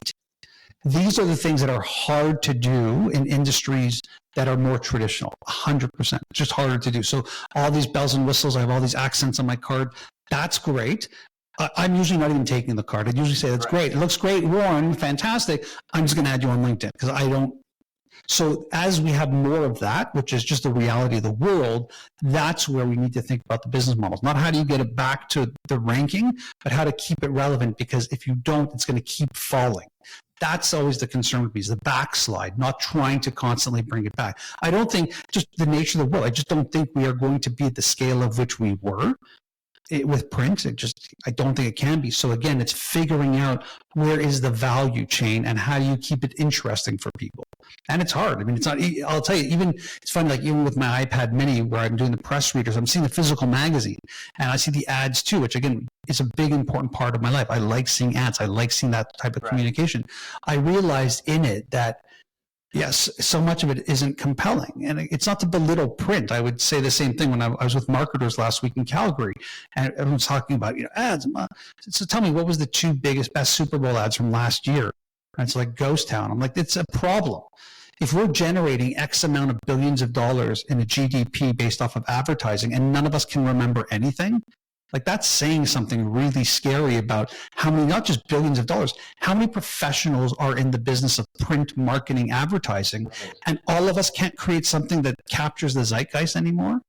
These are the things that are hard to do in industries that are more traditional, 100%, just harder to do. So all these bells and whistles, I have all these accents on my card. That's great. I'm usually not even taking the card. I usually say, that's great. It looks great, Warren, fantastic. I'm just going to add you on LinkedIn because I don't. So as we have more of that, which is just the reality of the world, that's where we need to think about the business models. Not how do you get it back to the ranking, but how to keep it relevant, because if you don't, it's going to keep falling. That's always the concern with me, is the backslide, not trying to constantly bring it back. I don't think, just the nature of the world, I just don't think we are going to be at the scale of which we were. With print, I don't think it can be. So again, it's figuring out where is the value chain and how do you keep it interesting for people. And it's hard. It's not, I'll tell you, it's funny, like even with my iPad mini where I'm doing the press readers, I'm seeing the physical magazine and I see the ads too, which again, is a big important part of my life. I like seeing ads. I like seeing that type of communication. I realized in it that yes, so much of it isn't compelling. And it's not to belittle print. I would say the same thing when I was with marketers last week in Calgary, and everyone's talking about ads. So tell me, what was the 2 best Super Bowl ads from last year? And it's like Ghost Town. I'm like, it's a problem. If we're generating X amount of billions of dollars in a GDP based off of advertising and none of us can remember anything, like that's saying something really scary about how many, not just billions of dollars, how many professionals are in the business of print marketing advertising, and all of us can't create something that captures the zeitgeist anymore.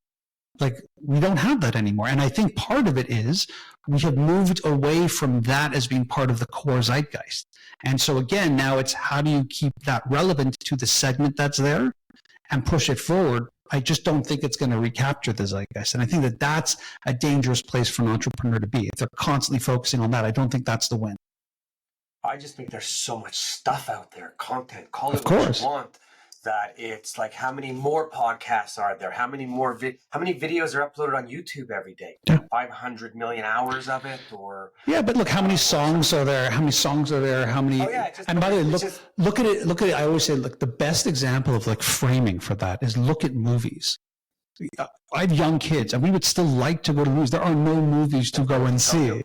Like, we don't have that anymore. And I think part of it is we have moved away from that as being part of the core zeitgeist. And so again, now it's how do you keep that relevant to the segment that's there and push it forward? I just don't think it's going to recapture the zeitgeist. And I think that that's a dangerous place for an entrepreneur to be. If they're constantly focusing on that, I don't think that's the win. I just think there's so much stuff out there, content, call it Of course. what you want, that it's like, how many more podcasts are there? How many more how many videos are uploaded on YouTube every day? Yeah. 500 million hours of it, or yeah, but look, how many songs are there? How many songs are there? How many? Oh, yeah, and by the way, look at it. I always say, look, the best example of like framing for that is look at movies. I have young kids, and we would still like to go to movies. There are no movies to go and see.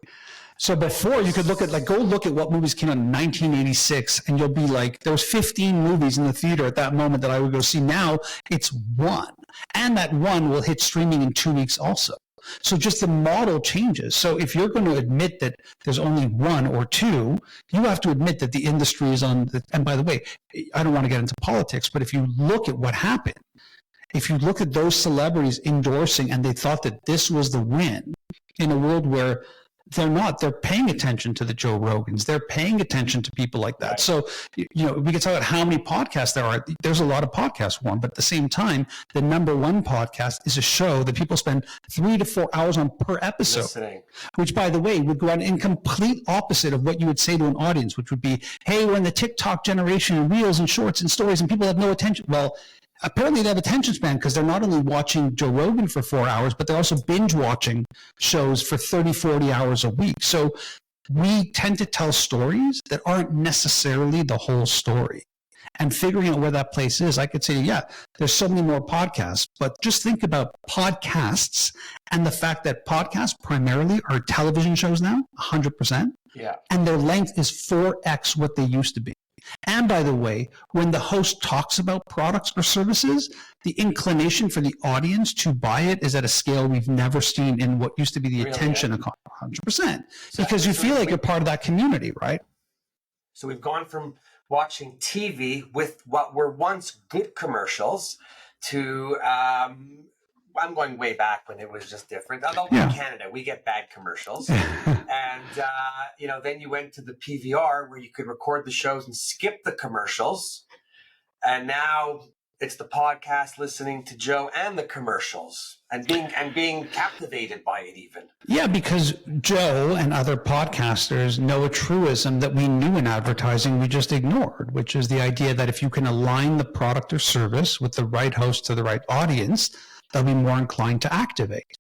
So before, you could look at, like, go look at what movies came out in 1986, and you'll be like, there was 15 movies in the theater at that moment that I would go see. Now it's one, and that one will hit streaming in 2 weeks also. So just the model changes. So if you're going to admit that there's only one or two, you have to admit that the industry is on the, and by the way, I don't want to get into politics, but if you look at what happened, if you look at those celebrities endorsing and they thought that this was the win in a world where they're not, they're paying attention to the Joe Rogans, they're paying attention to people like that. Right. So, we can talk about how many podcasts there are. There's a lot of podcasts, Warren, but at the same time, the number one podcast is a show that people spend 3 to 4 hours on per episode, listening. Which, by the way, would go on in complete opposite of what you would say to an audience, which would be, hey, we're in the TikTok generation and reels and shorts and stories and people have no attention. Well, apparently they have attention span because they're not only watching Joe Rogan for 4 hours, but they're also binge watching shows for 30, 40 hours a week. So we tend to tell stories that aren't necessarily the whole story. And figuring out where that place is, I could say, yeah, there's so many more podcasts, but just think about podcasts and the fact that podcasts primarily are television shows now, 100%. Yeah. And their length is 4x what they used to be. And by the way, when the host talks about products or services, the inclination for the audience to buy it is at a scale we've never seen in what used to be the attention economy, 100%. Because you feel like you're part of that community, right? So we've gone from watching TV with what were once good commercials to, I'm going way back when it was just different. Although in Canada, we get bad commercials. And, then you went to the PVR where you could record the shows and skip the commercials. And now it's the podcast, listening to Joe and the commercials and being captivated by it even. Yeah, because Joe and other podcasters know a truism that we knew in advertising, we just ignored, which is the idea that if you can align the product or service with the right host to the right audience, they'll be more inclined to activate.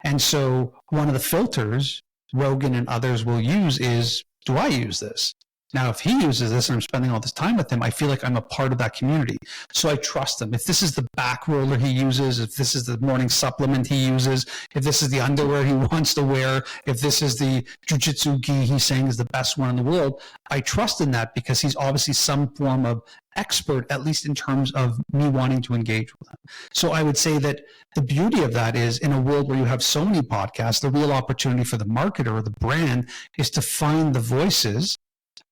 And so one of the filters Rogan and others will use is, do I use this? Now, if he uses this and I'm spending all this time with him, I feel like I'm a part of that community. So I trust him. If this is the back roller he uses, if this is the morning supplement he uses, if this is the underwear he wants to wear, if this is the jiu-jitsu gi he's saying is the best one in the world, I trust in that because he's obviously some form of expert, at least in terms of me wanting to engage with him. So I would say that the beauty of that is in a world where you have so many podcasts, the real opportunity for the marketer or the brand is to find the voices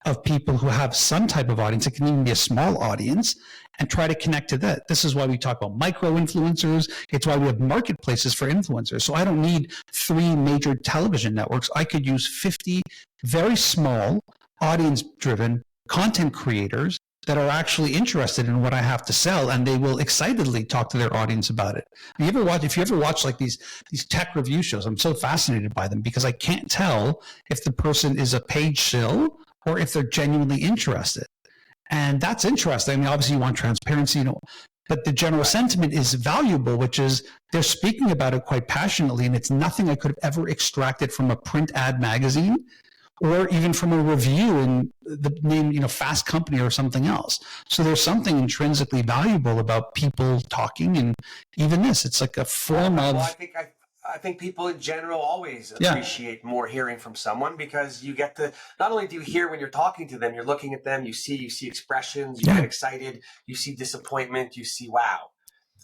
of people who have some type of audience. It can even be a small audience and try to connect to that. This is why we talk about micro influencers. It's why we have marketplaces for influencers. So I don't need 3 major television networks. I could use 50 very small audience driven content creators that are actually interested in what I have to sell, and they will excitedly talk to their audience about it. If you ever watch like these tech review shows, I'm so fascinated by them because I can't tell if the person is a paid shill or if they're genuinely interested. And that's interesting. I mean, obviously you want transparency, but the general sentiment is valuable, which is they're speaking about it quite passionately, and it's nothing I could have ever extracted from a print ad magazine or even from a review in the name, Fast Company or something else. So there's something intrinsically valuable about people talking, and even this, it's like a form of... Well, I think I think people in general always appreciate more hearing from someone, because you get to, not only do you hear when you're talking to them, you're looking at them, you see expressions, you get excited, you see disappointment, you see wow.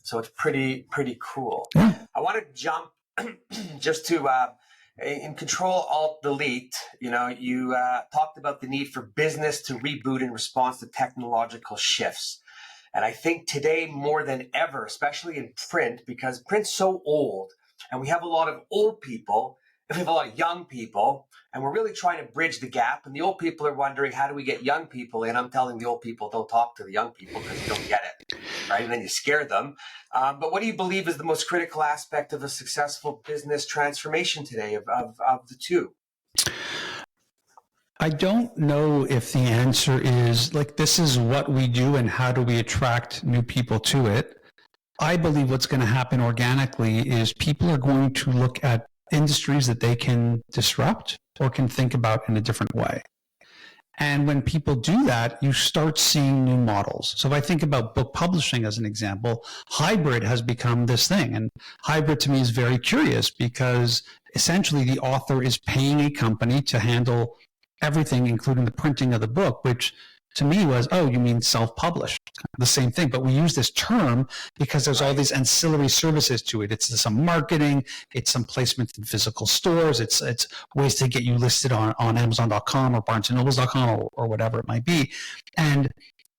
So it's pretty cool. I want to jump just to in Control Alt Delete. You talked about the need for business to reboot in response to technological shifts. And I think today more than ever, especially in print, because print's so old, and we have a lot of old people, and we have a lot of young people, and we're really trying to bridge the gap. And the old people are wondering, how do we get young people in? I'm telling the old people, don't talk to the young people because you don't get it, right? And then you scare them. But what do you believe is the most critical aspect of a successful business transformation today of the two? I don't know if the answer is like, this is what we do and how do we attract new people to it. I believe what's going to happen organically is people are going to look at industries that they can disrupt or can think about in a different way. And when people do that, you start seeing new models. So if I think about book publishing as an example, hybrid has become this thing. And hybrid to me is very curious, because essentially the author is paying a company to handle everything, including the printing of the book, which to me was, oh, you mean self-published, the same thing. But we use this term because there's all these ancillary services to it. It's some marketing, it's some placement in physical stores, it's ways to get you listed on Amazon.com or BarnesandNobles.com or whatever it might be. And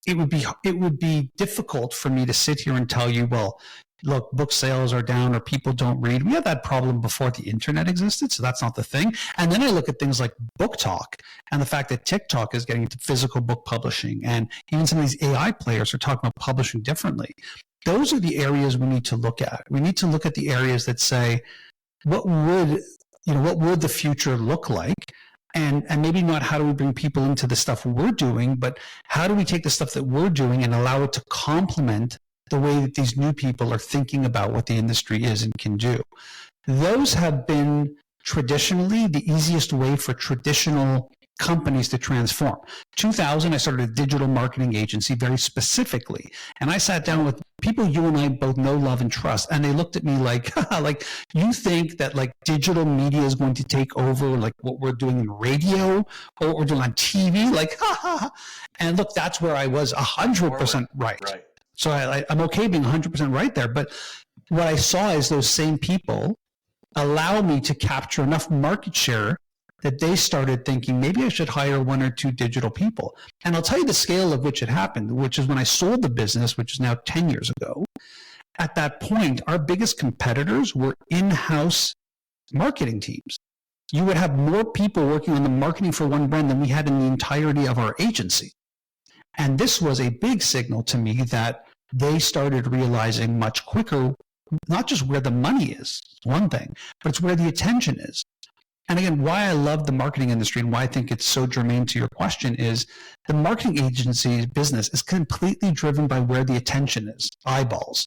it would be difficult for me to sit here and tell you, well, look, book sales are down or people don't read. We had that problem before the internet existed, so that's not the thing. And then I look at things like Book Talk and the fact that TikTok is getting into physical book publishing, and even some of these AI players are talking about publishing differently. Those are the areas we need to look at. We need to look at the areas that say, what would the future look like? And maybe not how do we bring people into the stuff we're doing, but how do we take the stuff that we're doing and allow it to complement the way that these new people are thinking about what the industry is and can do. Those have been traditionally the easiest way for traditional companies to transform. 2000, I started a digital marketing agency very specifically. And I sat down with people you and I both know, love, and trust. And they looked at me like, like, you think that like digital media is going to take over like what we're doing in radio or what we're doing on TV? Like, And look, that's where I was 100% right. So I'm okay being 100% right there. But what I saw is those same people allow me to capture enough market share that they started thinking, maybe I should hire one or two digital people. And I'll tell you the scale of which it happened, which is when I sold the business, which is now 10 years ago. At that point, our biggest competitors were in-house marketing teams. You would have more people working on the marketing for one brand than we had in the entirety of our agency. And this was a big signal to me that they started realizing much quicker, not just where the money is, one thing, but it's where the attention is. And again, why I love the marketing industry and why I think it's so germane to your question is the marketing agency business is completely driven by where the attention is, eyeballs.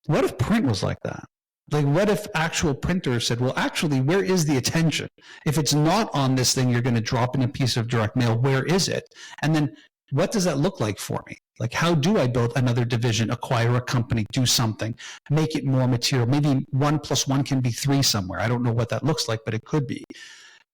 What if print was like that? Like, what if actual printers said, well, actually, where is the attention? If it's not on this thing, you're going to drop in a piece of direct mail. Where is it? And then what does that look like for me? Like, how do I build another division, acquire a company, do something, make it more material? Maybe 1 + 1 can be 3 somewhere. I don't know what that looks like, but it could be.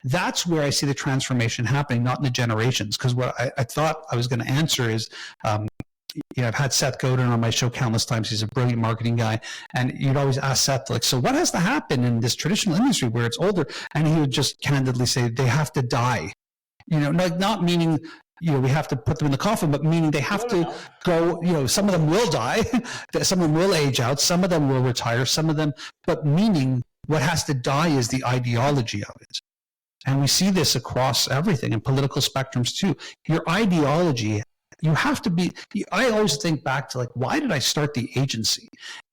That's where I see the transformation happening, not in the generations. Because what I thought I was going to answer is, I've had Seth Godin on my show countless times. He's a brilliant marketing guy. And you'd always ask Seth, like, so what has to happen in this traditional industry where it's older? And he would just candidly say, they have to die. Not meaning, we have to put them in the coffin, but meaning they have to go, some of them will die, some of them will age out, some of them will retire, some of them, but meaning what has to die is the ideology of it. And we see this across everything in political spectrums too. Your ideology, you have to be, I always think back to like, why did I start the agency?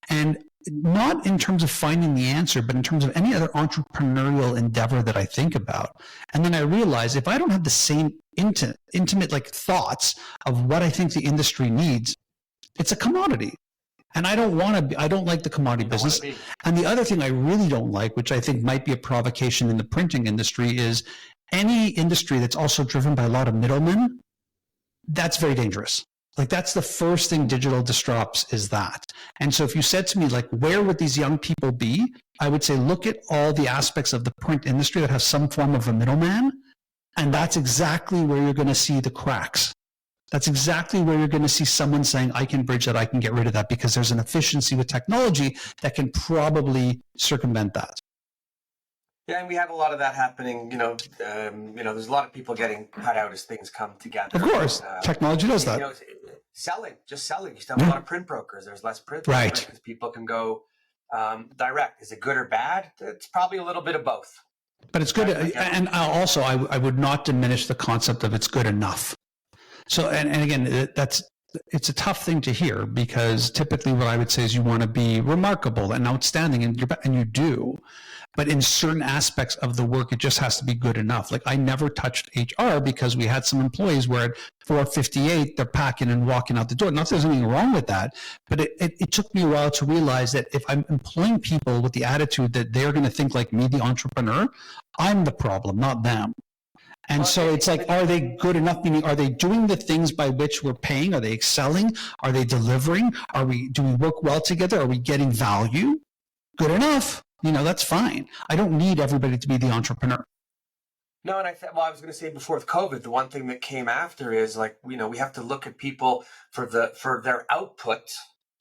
And not in terms of finding the answer, but in terms of any other entrepreneurial endeavor that I think about. And then I realize if I don't have the same intimate like thoughts of what I think the industry needs, it's a commodity. And I don't like the commodity business. And the other thing I really don't like, which I think might be a provocation in the printing industry, is any industry that's also driven by a lot of middlemen. That's very dangerous. Like, that's the first thing digital disrupts, is that. And so if you said to me, like, where would these young people be? I would say look at all the aspects of the print industry that have some form of a middleman, and that's exactly where you're going to see the cracks. That's exactly where you're going to see someone saying, I can bridge that, I can get rid of that, because there's an efficiency with technology that can probably circumvent that. Yeah, and we have a lot of that happening. There's a lot of people getting cut out as things come together. Of course, technology does that. Selling. You still have a lot of print brokers. There's less print brokers because people can go direct. Is it good or bad? It's probably a little bit of both. But it's good. And also, I would not diminish the concept of it's good enough. So, and again, it's a tough thing to hear, because typically what I would say is you want to be remarkable and outstanding, and you do. But in certain aspects of the work, it just has to be good enough. Like, I never touched HR because we had some employees where at 4:58, they're packing and walking out the door. Not that there's anything wrong with that, but it took me a while to realize that if I'm employing people with the attitude that they're going to think like me, the entrepreneur, I'm the problem, not them. And so it's like, are they good enough? Meaning, are they doing the things by which we're paying? Are they excelling? Are they delivering? Do we work well together? Are we getting value? Good enough. That's fine. I don't need everybody to be the entrepreneur. No, and I was going to say before with COVID, the one thing that came after is we have to look at people for their output,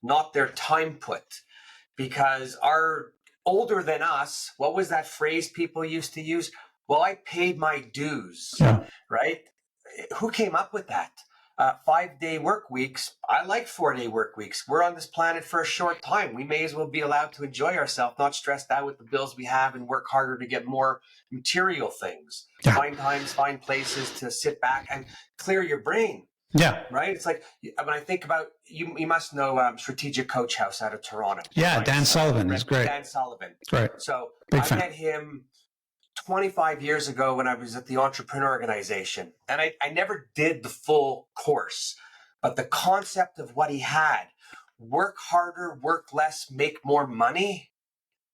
not their time put, because our older than us, what was that phrase people used to use? Well, I paid my dues, right? Who came up with that? 5-day work weeks. I like 4-day work weeks. We're on this planet for a short time. We may as well be allowed to enjoy ourselves, not stressed out with the bills we have, and work harder to get more material things. Yeah. Find times, find places to sit back and clear your brain. Yeah. Right? It's like, when I think about, you must know Strategic Coach House out of Toronto. Yeah, right? Dan Sullivan is great. Dan Sullivan. Great. So Big I fan. met him 25 years ago when I was at the Entrepreneur Organization. And I never did the full course, but the concept of what he had, work harder, work less, make more money,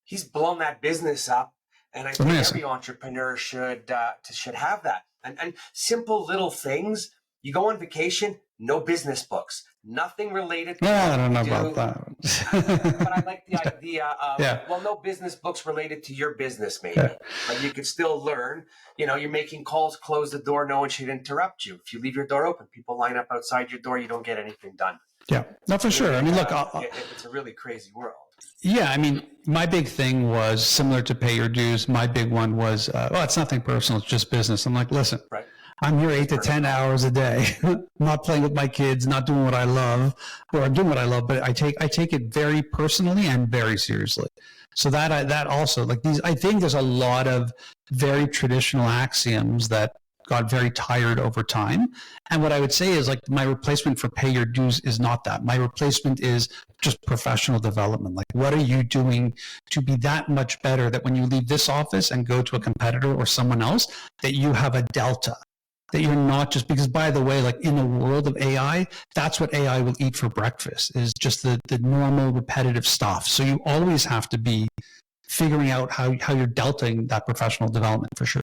he's blown that business up. And I think every entrepreneur should have that. And simple little things. You go on vacation, no business books, nothing related to I don't know about that. But I like the idea of, no business books related to your business, maybe. Yeah. But you could still learn. You're making calls, close the door, no one should interrupt you. If you leave your door open, people line up outside your door, you don't get anything done. Yeah, no, for sure. I mean, look, it's a really crazy world. Yeah, I mean, my big thing was similar to pay your dues. My big one was, it's nothing personal, it's just business. I'm like, listen. Right. I'm here 8 to 10 hours a day, not playing with my kids, not doing what I love, or I'm doing what I love, but I take it very personally and very seriously. So that also, like these, I think there's a lot of very traditional axioms that got very tired over time. And what I would say is, like, my replacement for pay your dues is not that. My replacement is just professional development. Like, what are you doing to be that much better that when you leave this office and go to a competitor or someone else, that you have a delta? That you're not just, because by the way, like in the world of AI, that's what AI will eat for breakfast, is just the normal repetitive stuff. So you always have to be figuring out how you're deltaing that professional development for sure.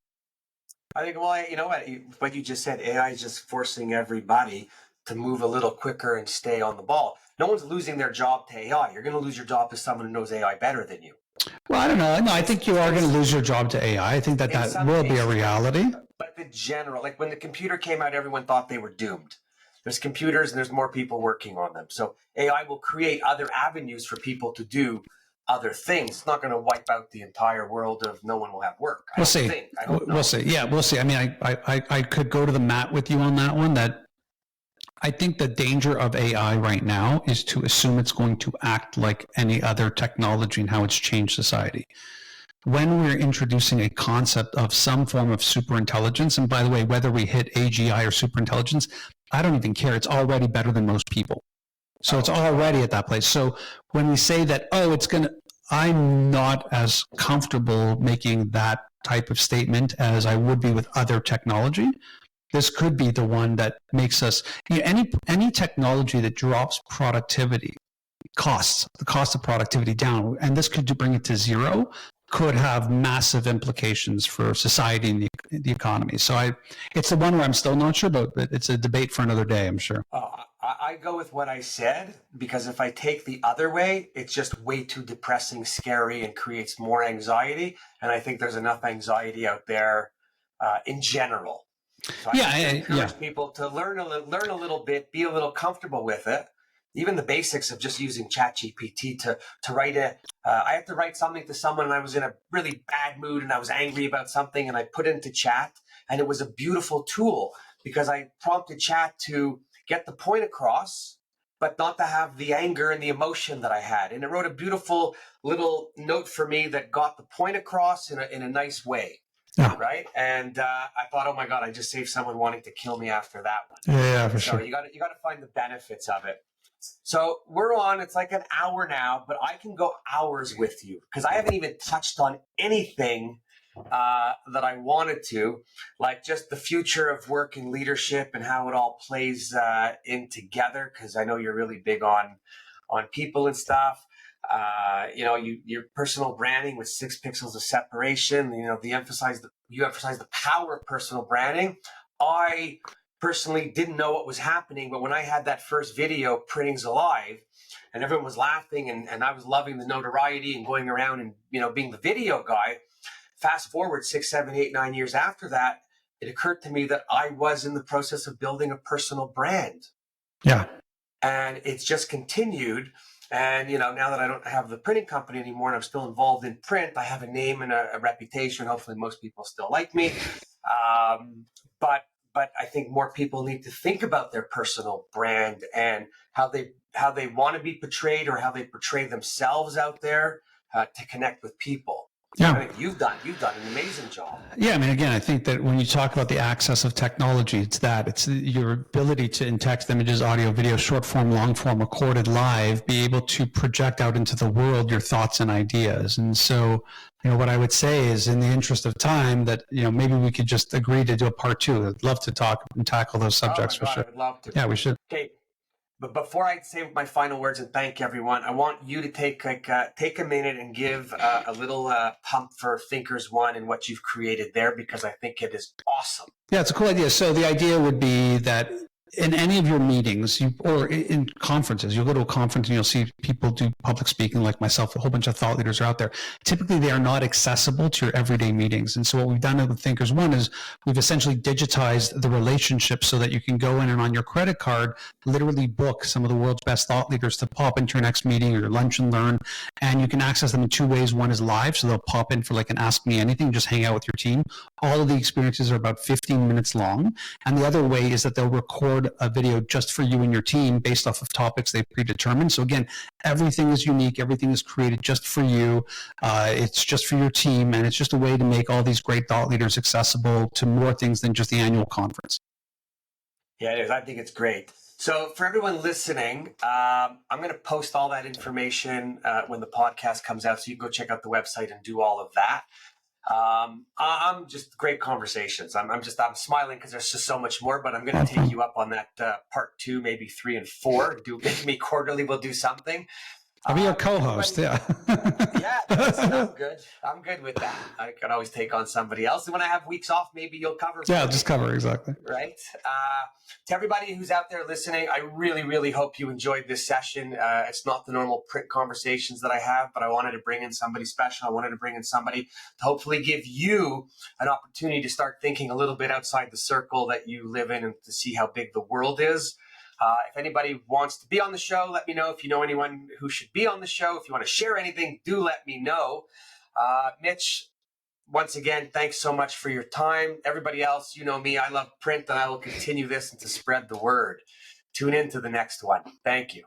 I think, what you just said, AI is just forcing everybody to move a little quicker and stay on the ball. No one's losing their job to AI. You're going to lose your job to someone who knows AI better than you. Well, I don't know. No, I think you are going to lose your job to AI. I think that will be a reality. But the general, like when the computer came out, everyone thought they were doomed. There's computers and there's more people working on them. So AI will create other avenues for people to do other things. It's not going to wipe out the entire world of no one will have work. We'll see. We'll see. Yeah, we'll see. I mean, I could go to the mat with you on that one. That I think the danger of AI right now is to assume it's going to act like any other technology and how it's changed society. When we're introducing a concept of some form of superintelligence, and by the way, whether we hit AGI or superintelligence, I don't even care. It's already better than most people. So it's already at that place. So when we say that, I'm not as comfortable making that type of statement as I would be with other technology. This could be the one that makes us, any technology that drops productivity, the cost of productivity down, and this could bring it to zero, could have massive implications for society and the economy. So it's the one where I'm still not sure about, but it's a debate for another day, I'm sure. I go with what I said, because if I take the other way, it's just way too depressing, scary, and creates more anxiety. And I think there's enough anxiety out there in general. So I encourage people to learn a little bit, be a little comfortable with it. Even the basics of just using ChatGPT to write I had to write something to someone, and I was in a really bad mood and I was angry about something, and I put it into chat, and it was a beautiful tool because I prompted chat to get the point across, but not to have the anger and the emotion that I had. And it wrote a beautiful little note for me that got the point across in a nice way. Yeah. Right. And I thought, oh my God, I just saved someone wanting to kill me after that one. Yeah, for sure. So you got to find the benefits of it. So we're on, it's like an hour now, but I can go hours with you because I haven't even touched on anything that I wanted to, like just the future of work and leadership and how it all plays in together. Because I know you're really big on people and stuff. Your personal branding with 6 pixels of separation. You emphasize the power of personal branding. I personally didn't know what was happening, but when I had that first video, Printing's Alive, and everyone was laughing, and I was loving the notoriety and going around and being the video guy. Fast forward 6, 7, 8, 9 years after that, it occurred to me that I was in the process of building a personal brand. Yeah. And it's just continued. And, now that I don't have the printing company anymore and I'm still involved in print, I have a name and a reputation. Hopefully most people still like me. But I think more people need to think about their personal brand and how they want to be portrayed or how they portray themselves out there to connect with people. Yeah. I think you've done an amazing job. Yeah, again, I think that when you talk about the access of technology, it's your ability to, in text, images, audio, video, short form, long form, recorded live, be able to project out into the world your thoughts and ideas. And so, what I would say is, in the interest of time, that maybe we could just agree to do a part 2. I'd love to talk and tackle those subjects for sure. I would love to. Yeah, we should. Okay. But before I say my final words and thank everyone, I want you to take a minute and give a little pump for ThinkersOne and what you've created there, because I think it is awesome. Yeah, it's a cool idea. So the idea would be that in any of your meetings or in conferences, you'll go to a conference and you'll see people do public speaking like myself. A whole bunch of thought leaders are out there. Typically, they are not accessible to your everyday meetings. And so what we've done with ThinkersOne is we've essentially digitized the relationship so that you can go in and on your credit card, literally book some of the world's best thought leaders to pop into your next meeting or your lunch and learn. And you can access them in 2 ways. One is live, so they'll pop in for like an Ask Me Anything, just hang out with your team. All of the experiences are about 15 minutes long. And the other way is that they'll record a video just for you and your team based off of topics they've predetermined. So again, everything is unique. Everything is created just for you. It's just for your team. And it's just a way to make all these great thought leaders accessible to more things than just the annual conference. Yeah, it is. I think it's great. So for everyone listening, I'm going to post all that information when the podcast comes out. So you can go check out the website and do all of that. I'm just great conversations. I'm smiling because there's just so much more, but I'm going to take you up on that part 2, maybe 3 and 4. Me quarterly. We'll do something. I'll be your co-host. Yeah. Yeah, I'm good. I'm good with that. I can always take on somebody else. And when I have weeks off, maybe you'll cover. Yeah, I'll just cover. Exactly. Right. To everybody who's out there listening, I really, really hope you enjoyed this session. It's not the normal print conversations that I have, but I wanted to bring in somebody special. I wanted to bring in somebody to hopefully give you an opportunity to start thinking a little bit outside the circle that you live in and to see how big the world is. If anybody wants to be on the show, let me know. If you know anyone who should be on the show, if you want to share anything, do let me know. Mitch, once again, thanks so much for your time. Everybody else, you know me, I love print, and I will continue this and to spread the word. Tune in to the next one. Thank you.